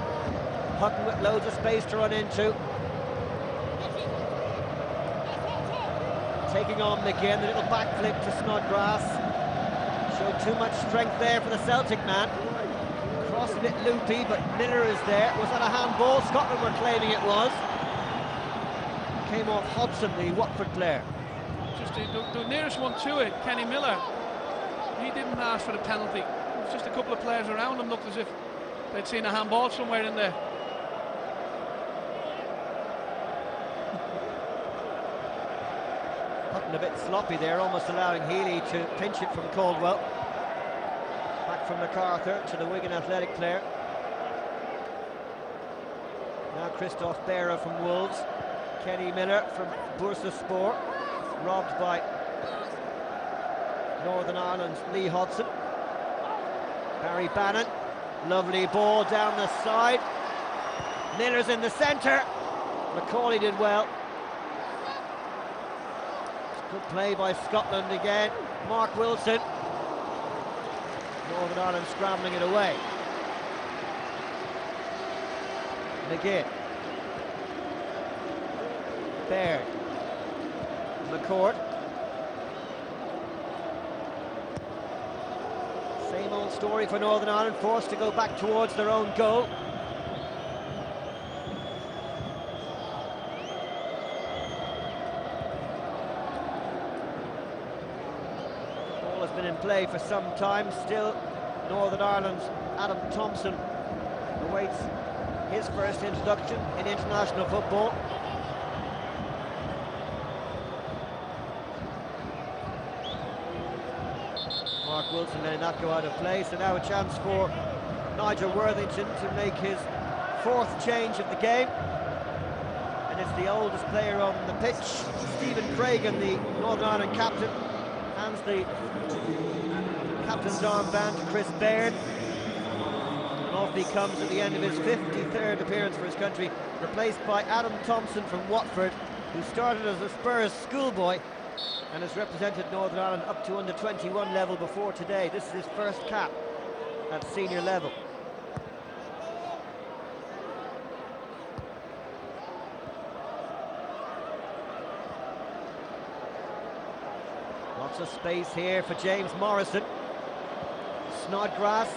Hutton with loads of space to run into. Taking on McGinn, the little backflip to Snodgrass. Showed too much strength there for the Celtic man. Cross a bit loopy, but Miller is there. Was that a handball? Scotland were claiming it was. Came off Hodgson, the Watford player. Just the nearest one to it, Kenny Miller. He didn't ask for the penalty. It was just a couple of players around him looked as if they'd seen a handball somewhere in there. Hutton a bit sloppy there, almost allowing Healy to pinch it from Caldwell. Back from MacArthur to the Wigan Athletic player. Now Christoph Berra from Wolves. Kenny Miller from Bursaspor. Robbed by Northern Ireland's Lee Hodgson. Barry Bannon, lovely ball down the side. Miller's in the centre. McCauley did well. Good play by Scotland again. Mark Wilson. Northern Ireland scrambling it away. McGinn. Baird. McCourt. Same old story for Northern Ireland, forced to go back towards their own goal. Ball has been in play for some time. Still, Northern Ireland's Adam Thompson awaits his first introduction in international football. Mark Wilson letting that go out of play, so now a chance for Nigel Worthington to make his fourth change of the game. And it's the oldest player on the pitch, Stephen Craigan, the Northern Ireland captain, hands the captain's armband to Chris Baird. And off he comes at the end of his 53rd appearance for his country, replaced by Adam Thompson from Watford, who started as a Spurs schoolboy and has represented Northern Ireland up to under 21 level before today. This is his first cap at senior level. Lots of space here for James Morrison. Snodgrass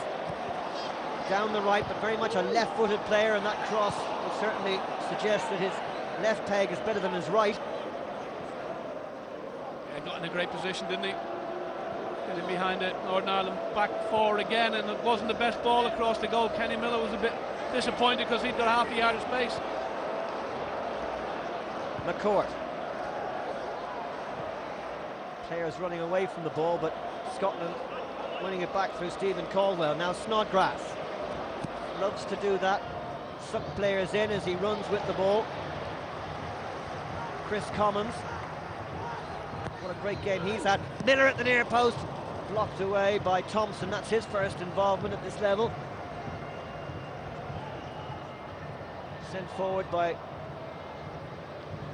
down the right, but very much a left-footed player, and that cross was certainly suggests that his left peg is better than his right. Yeah, got in a great position, didn't he? Getting behind it, Northern Ireland back four again, and it wasn't the best ball across the goal. Kenny Miller was a bit disappointed because he'd got half a yard of space. McCourt. Players running away from the ball, but Scotland winning it back through Stephen Caldwell. Now Snodgrass loves to do that, suck players in as he runs with the ball. Chris Commons, what a great game he's had. Miller at the near post, blocked away by Thompson. That's his first involvement at this level. Sent forward by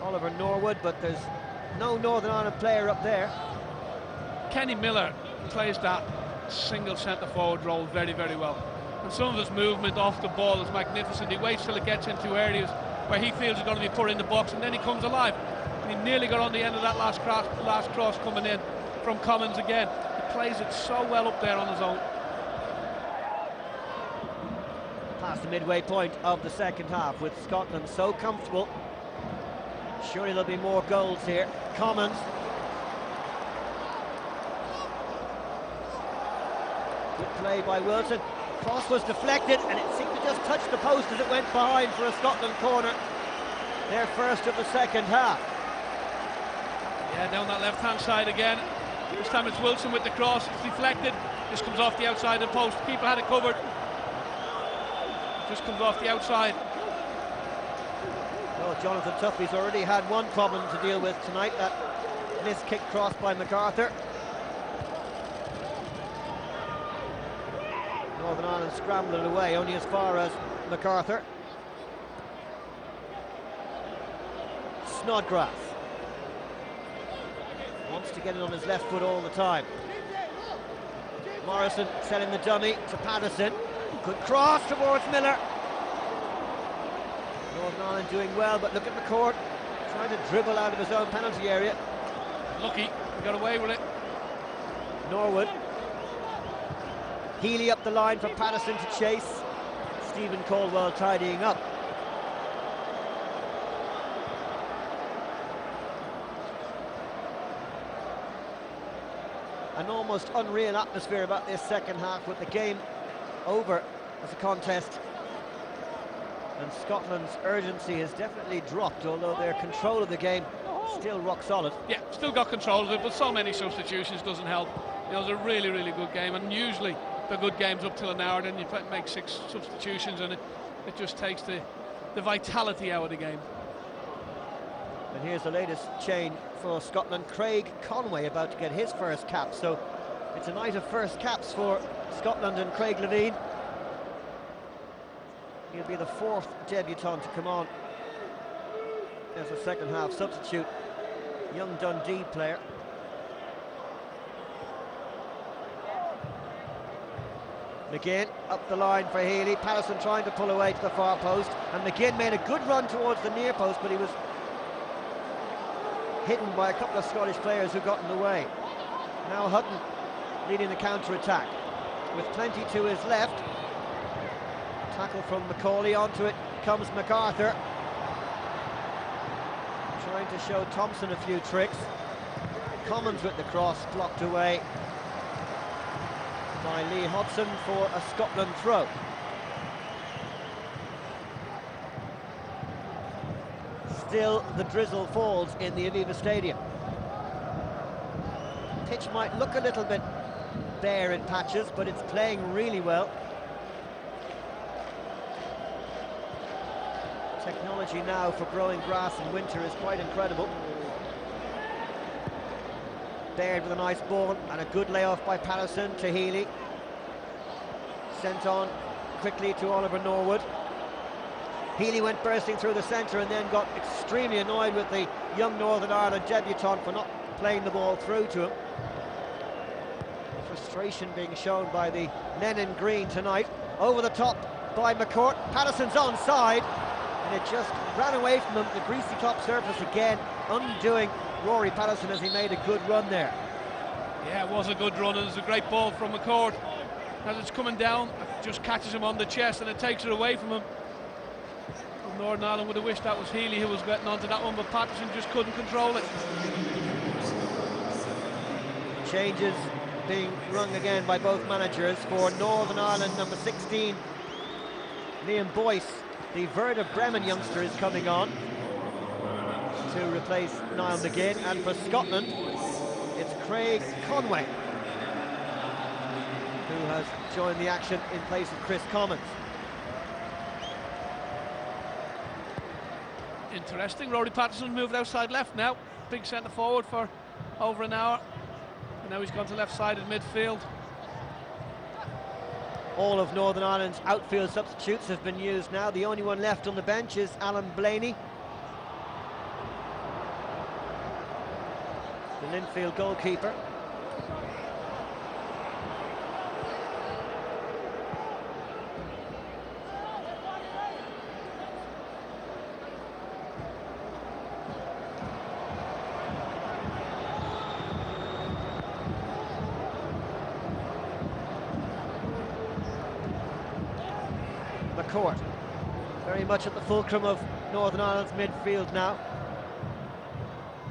Oliver Norwood, but there's no Northern Ireland player up there. Kenny Miller plays that single centre forward role very, very well, and some of his movement off the ball is magnificent. He waits till it gets into areas where he feels he's going to be put in the box, and then he comes alive. And he nearly got on the end of that last cross coming in from Commons again. He plays it so well up there on his own. Past the midway point of the second half, with Scotland so comfortable. Surely there'll be more goals here. Commons. Good play by Wilson. Cross was deflected and it seemed to just touch the post as it went behind for a Scotland corner. Their first of the second half. Yeah, down that left-hand side again. This time it's Wilson with the cross. It's deflected. This comes off the outside of the post. Keeper had it covered. Just comes off the outside. Well, Jonathan Tuffy's already had one problem to deal with tonight, that missed kick cross by MacArthur. Northern Ireland scrambling away, only as far as MacArthur. Snodgrass wants to get it on his left foot all the time. Morrison selling the dummy to Patterson. Good cross towards Miller. Northern Ireland doing well, but look at McCourt trying to dribble out of his own penalty area. Lucky, he got away with it. Norwood. Healy up the line for Patterson to chase. Stephen Caldwell tidying up. An almost unreal atmosphere about this second half, with the game over as a contest. And Scotland's urgency has definitely dropped, although their control of the game still rock solid. Yeah, still got control of it, but so many substitutions doesn't help. You know, it was a really, really good game, and usually the good games up till an hour, then you make 6 substitutions, and it just takes the vitality out of the game. And here's the latest change for Scotland. Craig Conway about to get his first cap, so it's a night of first caps for Scotland and Craig Levine. He'll be the 4th debutant to come on as a second half substitute. Young Dundee player. McGinn up the line for Healy. Patterson trying to pull away to the far post, and McGinn made a good run towards the near post, but he was hidden by a couple of Scottish players who got in the way. Now Hutton leading the counter-attack with plenty to his left. Tackle from Macaulay, onto it comes MacArthur, trying to show Thompson a few tricks. Commons with the cross, blocked away by Lee Hodson for a Scotland throw. Still the drizzle falls in the Aviva Stadium. Pitch might look a little bit bare in patches, but it's playing really well. Technology now for growing grass in winter is quite incredible. Baird with a nice ball and a good layoff by Patterson to Healy. Sent on quickly to Oliver Norwood. Healy went bursting through the centre and then got extremely annoyed with the young Northern Ireland debutant for not playing the ball through to him. Frustration being shown by the men in green tonight. Over the top by McCourt. Patterson's onside, and it just ran away from him. The greasy top surface again, undoing Rory Patterson as he made a good run there. Yeah, it was a good run, and it was a great ball from McCourt. As it's coming down, it just catches him on the chest and it takes it away from him. Northern Ireland would have wished that was Healy who was getting onto that one, but Patterson just couldn't control it. Changes being rung again by both managers. For Northern Ireland, number 16, Liam Boyce, the Werder Bremen youngster, is coming on to replace Niall McGinn, and for Scotland it's Craig Conway who has joined the action in place of Chris Commons. Interesting, Rory Patterson moved outside left now, big centre forward for over an hour, and now he's gone to left side in midfield. All of Northern Ireland's outfield substitutes have been used now. The only one left on the bench is Alan Blaney, the Linfield goalkeeper. McCourt, very much at the fulcrum of Northern Ireland's midfield now.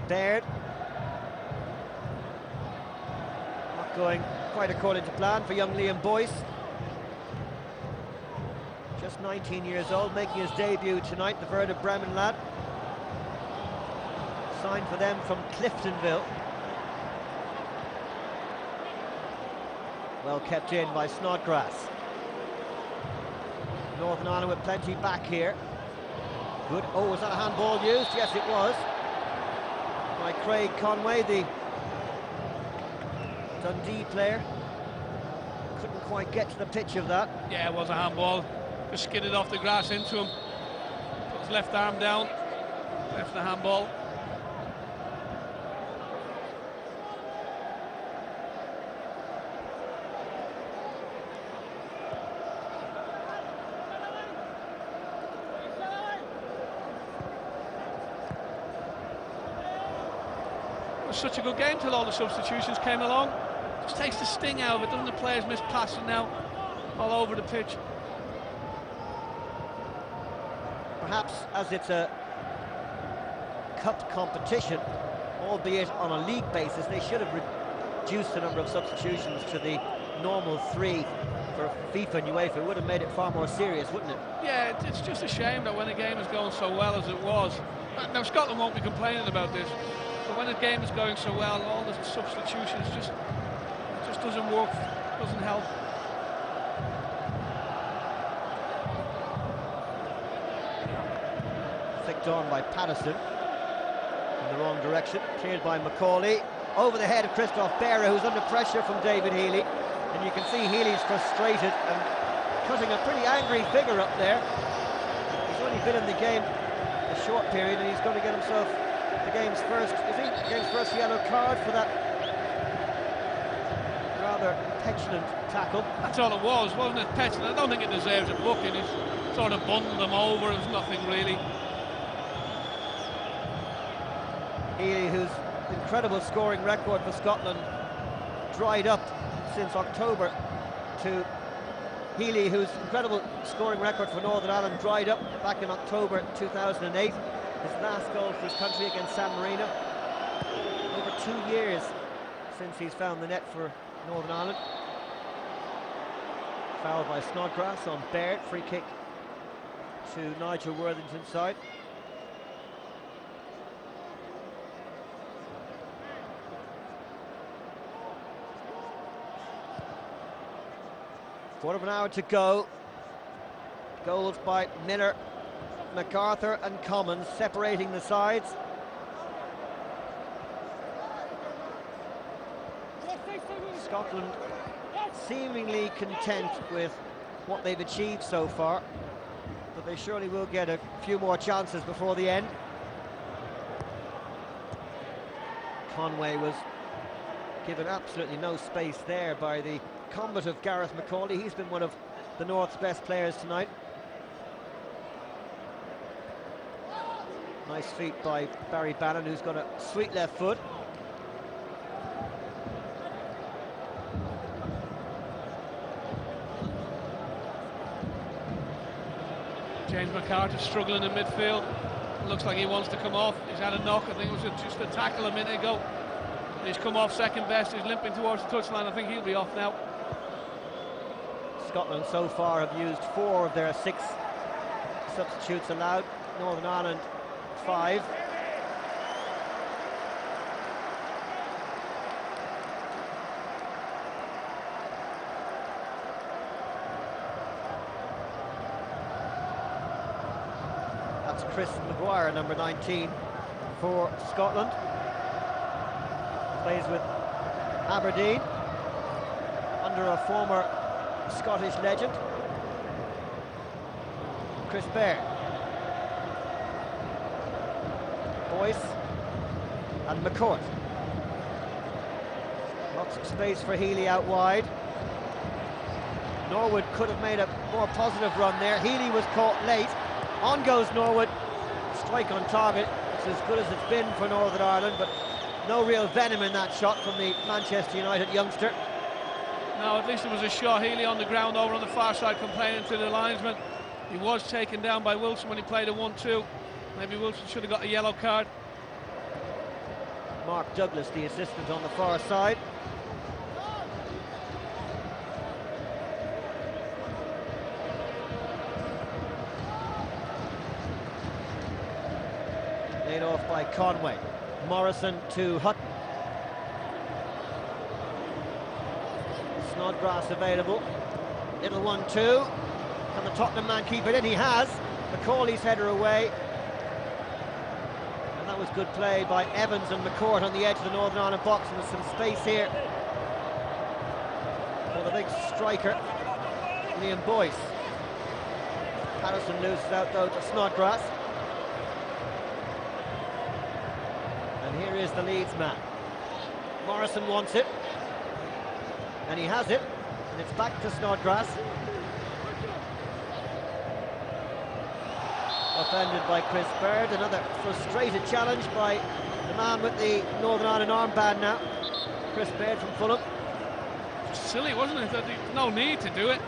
Baird, not going quite according to plan for young Liam Boyce. Just 19 years old, making his debut tonight, the Werder Bremen lad. Signed for them from Cliftonville. Well kept in by Snodgrass. Northern Ireland with plenty back here. Good. Oh, was that a handball used? Yes, it was. By Craig Conway, the Dundee player. Couldn't quite get to the pitch of that. Yeah, it was a handball. Just skidded off the grass into him. Put his left arm down. Left the handball. It was such a good game till all the substitutions came along. Just takes the sting out of it, doesn't the players miss passing now all over the pitch? Perhaps as it's a cup competition, albeit on a league basis, they should have reduced the number of substitutions to the normal 3 for FIFA and UEFA. It would have made it far more serious, wouldn't it? Yeah, it's just a shame that when a game is going so well as it was. Now Scotland won't be complaining about this, but when a game is going so well, all the substitutions just doesn't work, doesn't help. Flicked on by Patterson in the wrong direction, cleared by Macaulay, over the head of Christoph Berra, who's under pressure from David Healy, and you can see Healy's frustrated and cutting a pretty angry figure up there. He's only been in the game a short period, and he's going to get himself the game's first, yellow card for that rather petulant tackle. That's all it was, wasn't it? Petulant. I don't think it deserves a booking. He's sort of bundled them over. It's nothing really. Healy, whose incredible scoring record for Scotland dried up since October, to Healy, whose incredible scoring record for Northern Ireland dried up back in October 2008. His last goal for his country against San Marino. Over 2 years since he's found the net for Northern Ireland. Fouled by Snodgrass on Baird. Free kick to Nigel Worthington's side. Quarter of an hour to go. Goals by Miller, MacArthur and Commons separating the sides. Scotland seemingly content with what they've achieved so far, but they surely will get a few more chances before the end. Conway was given absolutely no space there by the combative Gareth Macaulay. He's been one of the North's best players tonight. Nice feet by Barry Bannon, who's got a sweet left foot. James McCarthy struggling in midfield. Looks like he wants to come off. He's had a knock. I think it was just a tackle a minute ago. And he's come off second best. He's limping towards the touchline. I think he'll be off now. Scotland so far have used 4 of their 6 substitutes allowed. Northern Ireland 5. That's Chris Maguire, number 19 for Scotland. Plays with Aberdeen under a former Scottish legend, Chris Baird. Boyce and McCourt. Lots of space for Healy out wide. Norwood could have made a more positive run there. Healy was caught late. On goes Norwood. Strike on target. It's as good as it's been for Northern Ireland, but no real venom in that shot from the Manchester United youngster. No, at least it was a shot. Healy on the ground over on the far side complaining to the linesman. He was taken down by Wilson when he played a 1-2. Maybe Wilson should have got a yellow card. Mark Douglas, the assistant, on the far side. Laid off by Conway. Morrison to Hutton. Snodgrass available. Little 1-2. Can the Tottenham man keep it in? He has. McCauley's header away. And that was good play by Evans and McCourt on the edge of the Northern Ireland box. And there's some space here for the big striker, Liam Boyce. Patterson loses out though to Snodgrass. And here is the Leeds man. Morrison wants it. And he has it, and it's back to Snodgrass. Offended by Chris Baird. Another frustrated challenge by the man with the Northern Ireland armband now, Chris Baird from Fulham. Silly, wasn't it? No need to do it.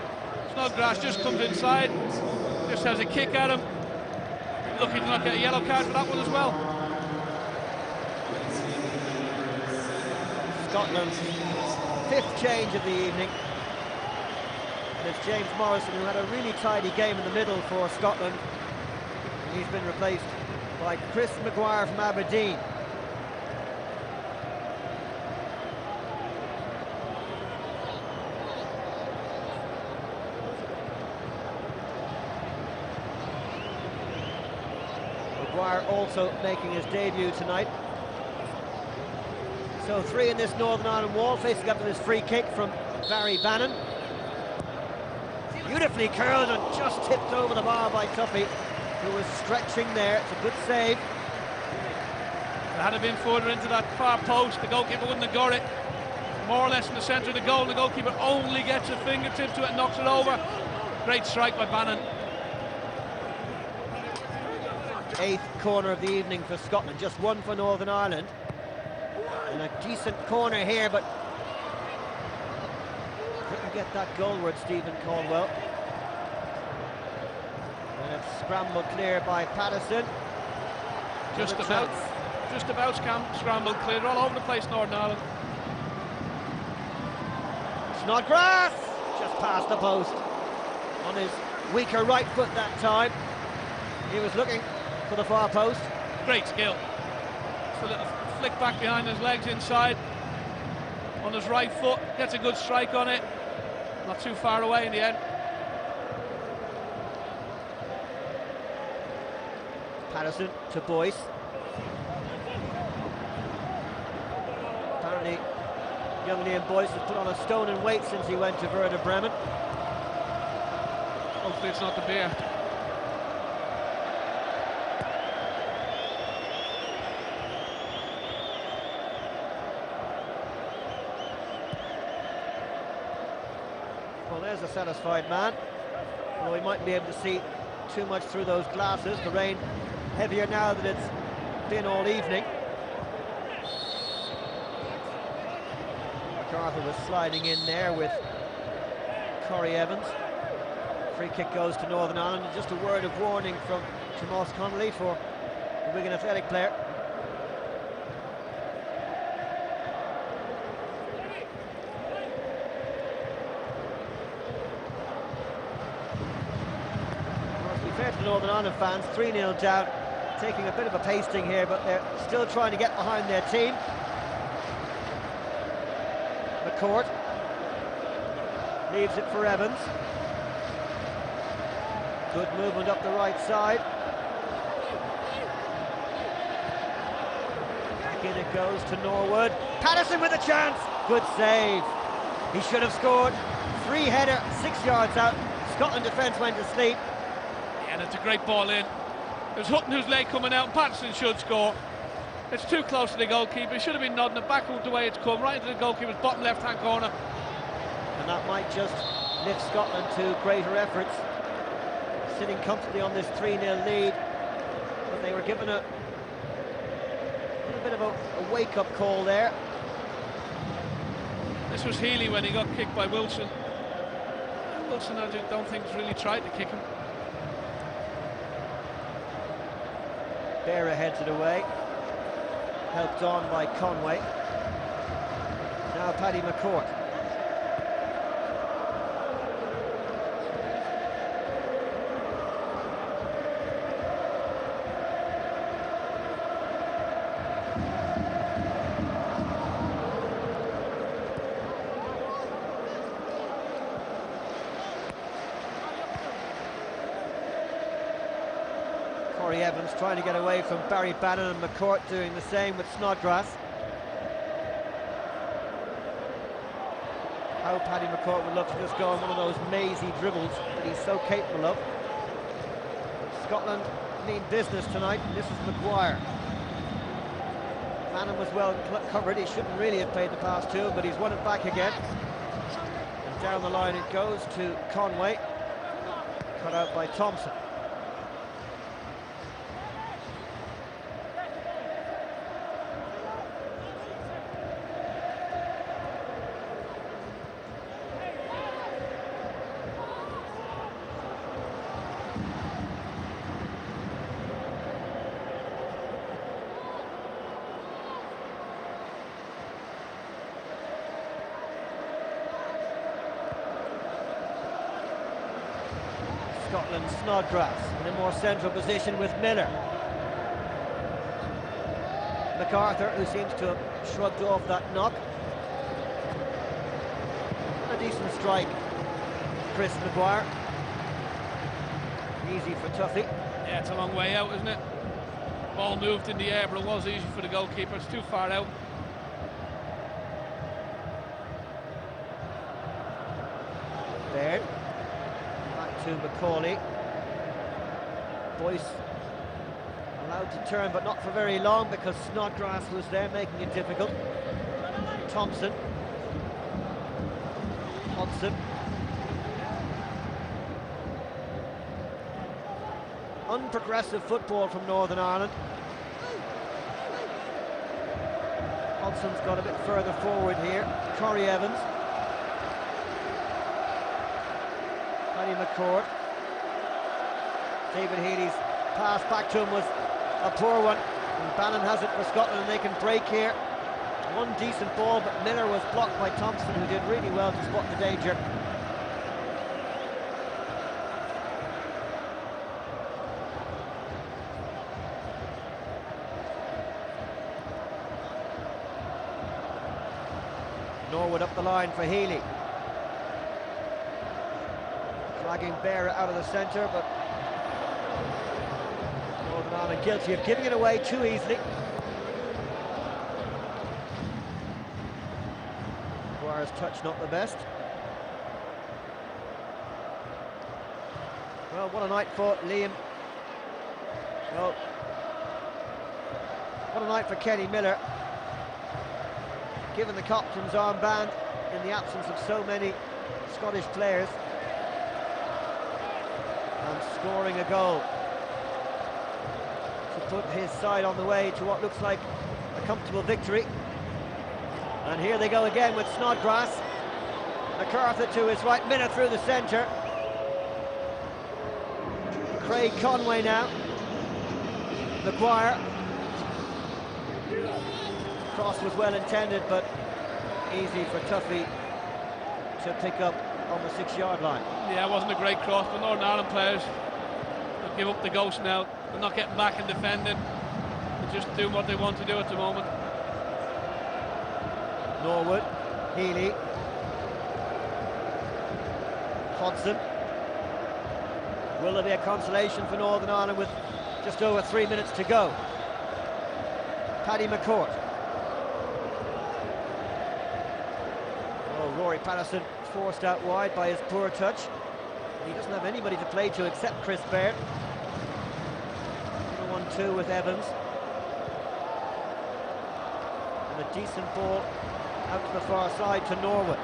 Snodgrass just comes inside, just has a kick at him. Lucky to not get a yellow card for that one as well. Scotland's 5th change of the evening, and it's James Morrison, who had a really tidy game in the middle for Scotland. He's been replaced by Chris Maguire from Aberdeen. Maguire also making his debut tonight. So 3 in this Northern Ireland wall, facing up to this free kick from Barry Bannon. Beautifully curled and just tipped over the bar by Tuffy, who was stretching there. It's a good save. If it had been further into that far post, the goalkeeper wouldn't have got it. More or less in the centre of the goal, the goalkeeper only gets a fingertip to it and knocks it over. Great strike by Bannon. 8th corner of the evening for Scotland, just 1 for Northern Ireland. And a decent corner here, but couldn't get that goalward, Stephen Caldwell. And it's scrambled clear by Patterson. Just about scrambled clear, all over the place, Northern Ireland. Snodgrass just past the post on his weaker right foot that time. He was looking for the far post. Great skill. Just a little flick back behind his legs inside on his right foot, gets a good strike on it, not too far away in the end. Patterson to Boyce. Apparently young Liam Boyce has put on a stone in weight since he went to Werder Bremen. Hopefully it's not the beer. Well, there's a satisfied man. Although we mightn't be able to see too much through those glasses. The rain heavier now than it's been all evening. MacArthur was sliding in there with Corey Evans. Free kick goes to Northern Ireland, and just a word of warning from Tomas Connolly for the Wigan Athletic player. To be fair to the Northern Ireland fans, 3-0 down, taking a bit of a pasting here, but they're still trying to get behind their team. McCourt leaves it for Evans. Good movement up the right side. Back in it goes to Norwood. Patterson with a chance. Good save. He should have scored. Free header, 6 yards out. Scotland defence went to sleep. Yeah, that's a great ball in. There's Hutton who's late coming out, and Patterson should score. It's too close to the goalkeeper. He should have been nodding it back the way it's come, right into the goalkeeper's bottom left-hand corner. And that might just lift Scotland to greater efforts. Sitting comfortably on this 3-0 lead, but they were given a little bit of a wake-up call there. This was Healy when he got kicked by Wilson. Wilson, I don't think, has really tried to kick him. Beara heads it away, helped on by Conway. Now Paddy McCourt. Evans trying to get away from Barry Bannon, and McCourt doing the same with Snodgrass. How Paddy McCourt would love to just go on one of those mazy dribbles that he's so capable of. Scotland mean business tonight, and this is Maguire. Bannon was well covered, he shouldn't really have played the pass to him, but he's won it back again. And down the line it goes to Conway, cut out by Thompson. Scotland, Snodgrass in a more central position with Miller. MacArthur, who seems to have shrugged off that knock. A decent strike, Chris Maguire. Easy for Tuffy. Yeah, it's a long way out, isn't it? Ball moved in the air, but it was easy for the goalkeeper. It's too far out. There. To Macaulay. Boyce allowed to turn, but not for very long because Snodgrass was there making it difficult. Thompson. Hodson. Unprogressive football from Northern Ireland. Hodson's got a bit further forward here. Corey Evans. Paddy McCourt. David Healy's pass back to him was a poor one, and Bannon has it for Scotland, and they can break here. One decent ball, but Miller was blocked by Thompson, who did really well to spot the danger. Norwood up the line for Healy. Dragging Beara out of the centre, but Northern Ireland guilty of giving it away too easily. Maguire's touch not the best. Well, what a night for Liam. Well, what a night for Kenny Miller. Given the captain's armband in the absence of so many Scottish players, and scoring a goal to put his side on the way to what looks like a comfortable victory. And here they go again with Snodgrass. MacArthur to his right, Miller through the centre. Craig Conway now. Maguire. Cross was well intended, but easy for Tuffy to pick up on the 6-yard line. Yeah, it wasn't a great cross, but Northern Ireland players will give up the ghost now. They're not getting back and defending. They're just doing what they want to do at the moment. Norwood, Healy, Hodgson. Will there be a consolation for Northern Ireland with just over 3 minutes to go? Paddy McCourt. Oh, Rory Patterson forced out wide by his poor touch. He doesn't have anybody to play to except Chris Baird. 1-2 with Evans. And a decent ball out to the far side to Norwood,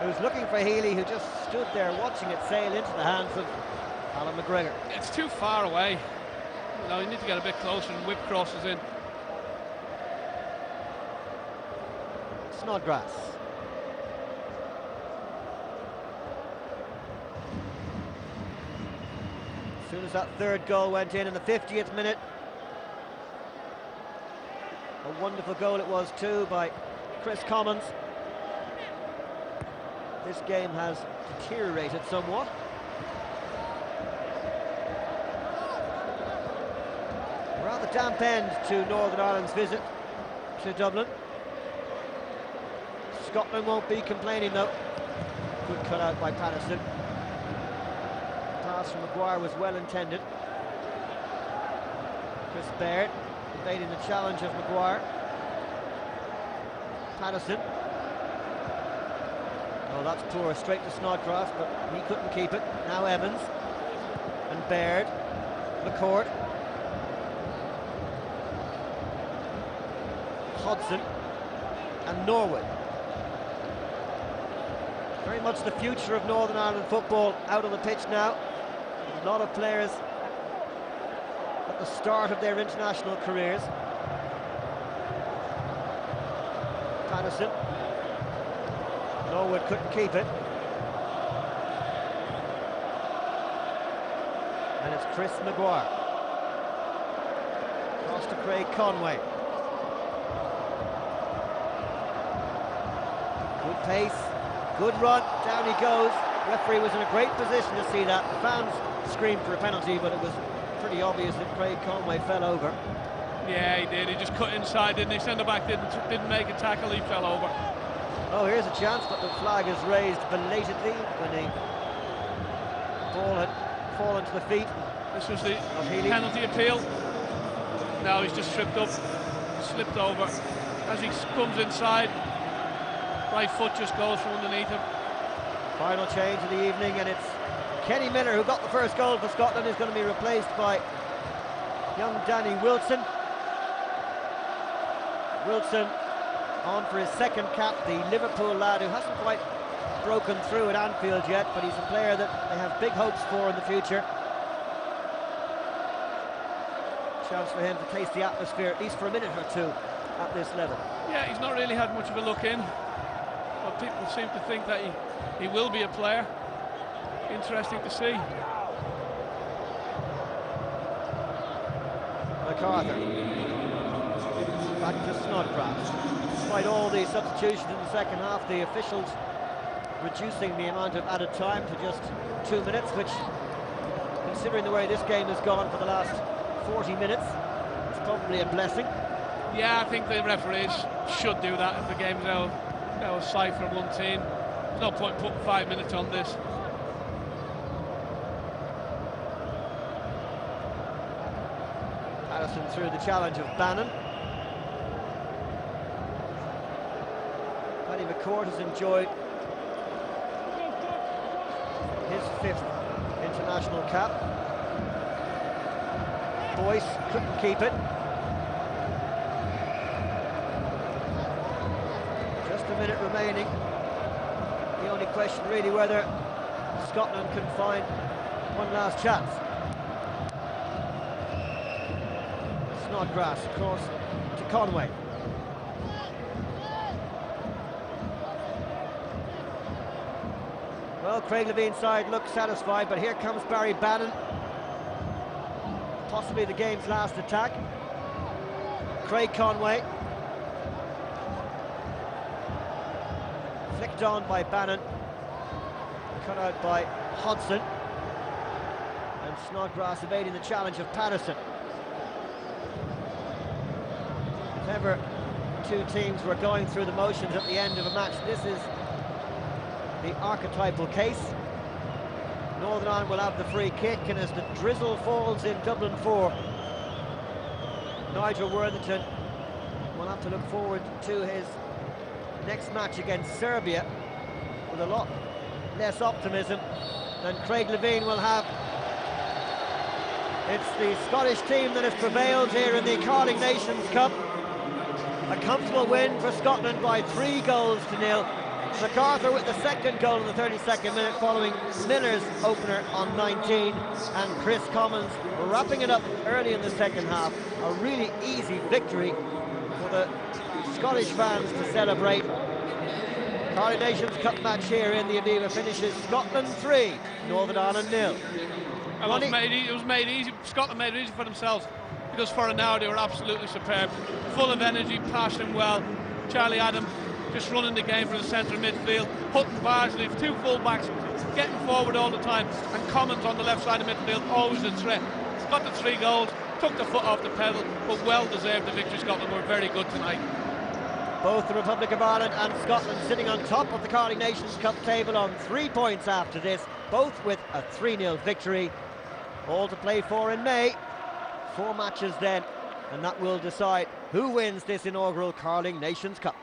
who's looking for Healy, who just stood there watching it sail into the hands of Alan McGregor. It's too far away. You know, you need to get a bit closer and whip crosses in. Snodgrass. As soon as that third goal went in the 50th minute, a wonderful goal it was too by Chris Commons. This game has deteriorated somewhat. Rather damp end to Northern Ireland's visit to Dublin. Scotland won't be complaining though. Good cut out by Patterson. Pass from Maguire was well intended. Chris Baird evading the challenge of Maguire. Patterson. Oh, that's poor, straight to Snodgrass, but he couldn't keep it. Now Evans and Baird, McCourt, Hodgson and Norwood. Very much the future of Northern Ireland football out on the pitch now. A lot of players at the start of their international careers. Patterson. Norwood couldn't keep it. And it's Chris Maguire. Cross to Craig Conway. Good pace, good run, down he goes. Referee was in a great position to see that. The fans screamed for a penalty, but it was pretty obvious that Craig Conway fell over. Yeah, he did. He just cut inside, didn't he? Centre-back didn't make a tackle, he fell over. Oh, here's a chance, but the flag is raised belatedly when the ball had fallen to the feet. This was the penalty appeal. Now he's just tripped up, slipped over. As he comes inside, right foot just goes from underneath him. Final change of the evening, and it's Kenny Miller, who got the first goal for Scotland, is going to be replaced by young Danny Wilson. Wilson on for his second cap, the Liverpool lad who hasn't quite broken through at Anfield yet, but he's a player that they have big hopes for in the future. Chance for him to taste the atmosphere, at least for a minute or two, at this level. Yeah, he's not really had much of a look in, but people seem to think that he will be a player. Interesting to see. MacArthur. Back to Snodgrass. Despite all the substitutions in the second half, the officials reducing the amount of added time to just 2 minutes, which, considering the way this game has gone for the last 40 minutes, is probably a blessing. Yeah, I think the referees should do that if the game's out of sight from one team. There's no point putting 5 minutes on this. Patterson through the challenge of Bannon. Paddy McCourt has enjoyed his 5th international cap. Boyce couldn't keep it. Just a minute remaining. The only question really whether Scotland can find one last chance. Snodgrass across to Conway. Well, Craig Levine's side looks satisfied, but here comes Barry Bannon. possibly the game's last attack. Craig Conway. Flicked on by Bannon. Cut out by Hodson. And Snodgrass evading the challenge of Patterson. If ever two teams were going through the motions at the end of a match, this is the archetypal case. Northern Ireland will have the free kick, and as the drizzle falls in Dublin 4, Nigel Worthington will have to look forward to his next match against Serbia with a lot less optimism than Craig Levine will have. It's the Scottish team that has prevailed here in the Carling Nations Cup. A comfortable win for Scotland by 3 goals to 0. MacArthur with the second goal in the 32nd minute following Miller's opener on 19, and Chris Commons wrapping it up early in the second half. A really easy victory for the Scottish fans to celebrate. Carling Nations Cup match here in the Aviva finishes Scotland 3, Northern Ireland 0. It was made easy. Scotland made it easy for themselves, because for an hour they were absolutely superb, full of energy, passing well. Charlie Adam just running the game for the centre midfield. Hutton, Barsley, 2 full-backs getting forward all the time, and Commons on the left side of midfield, always a threat. Got the 3 goals, took the foot off the pedal, but well deserved the victory. Scotland were very good tonight. Both the Republic of Ireland and Scotland sitting on top of the Carling Nations Cup table on 3 points after this, both with a 3-0 victory. All to play for in May. 4 matches then, and that will decide who wins this inaugural Carling Nations Cup.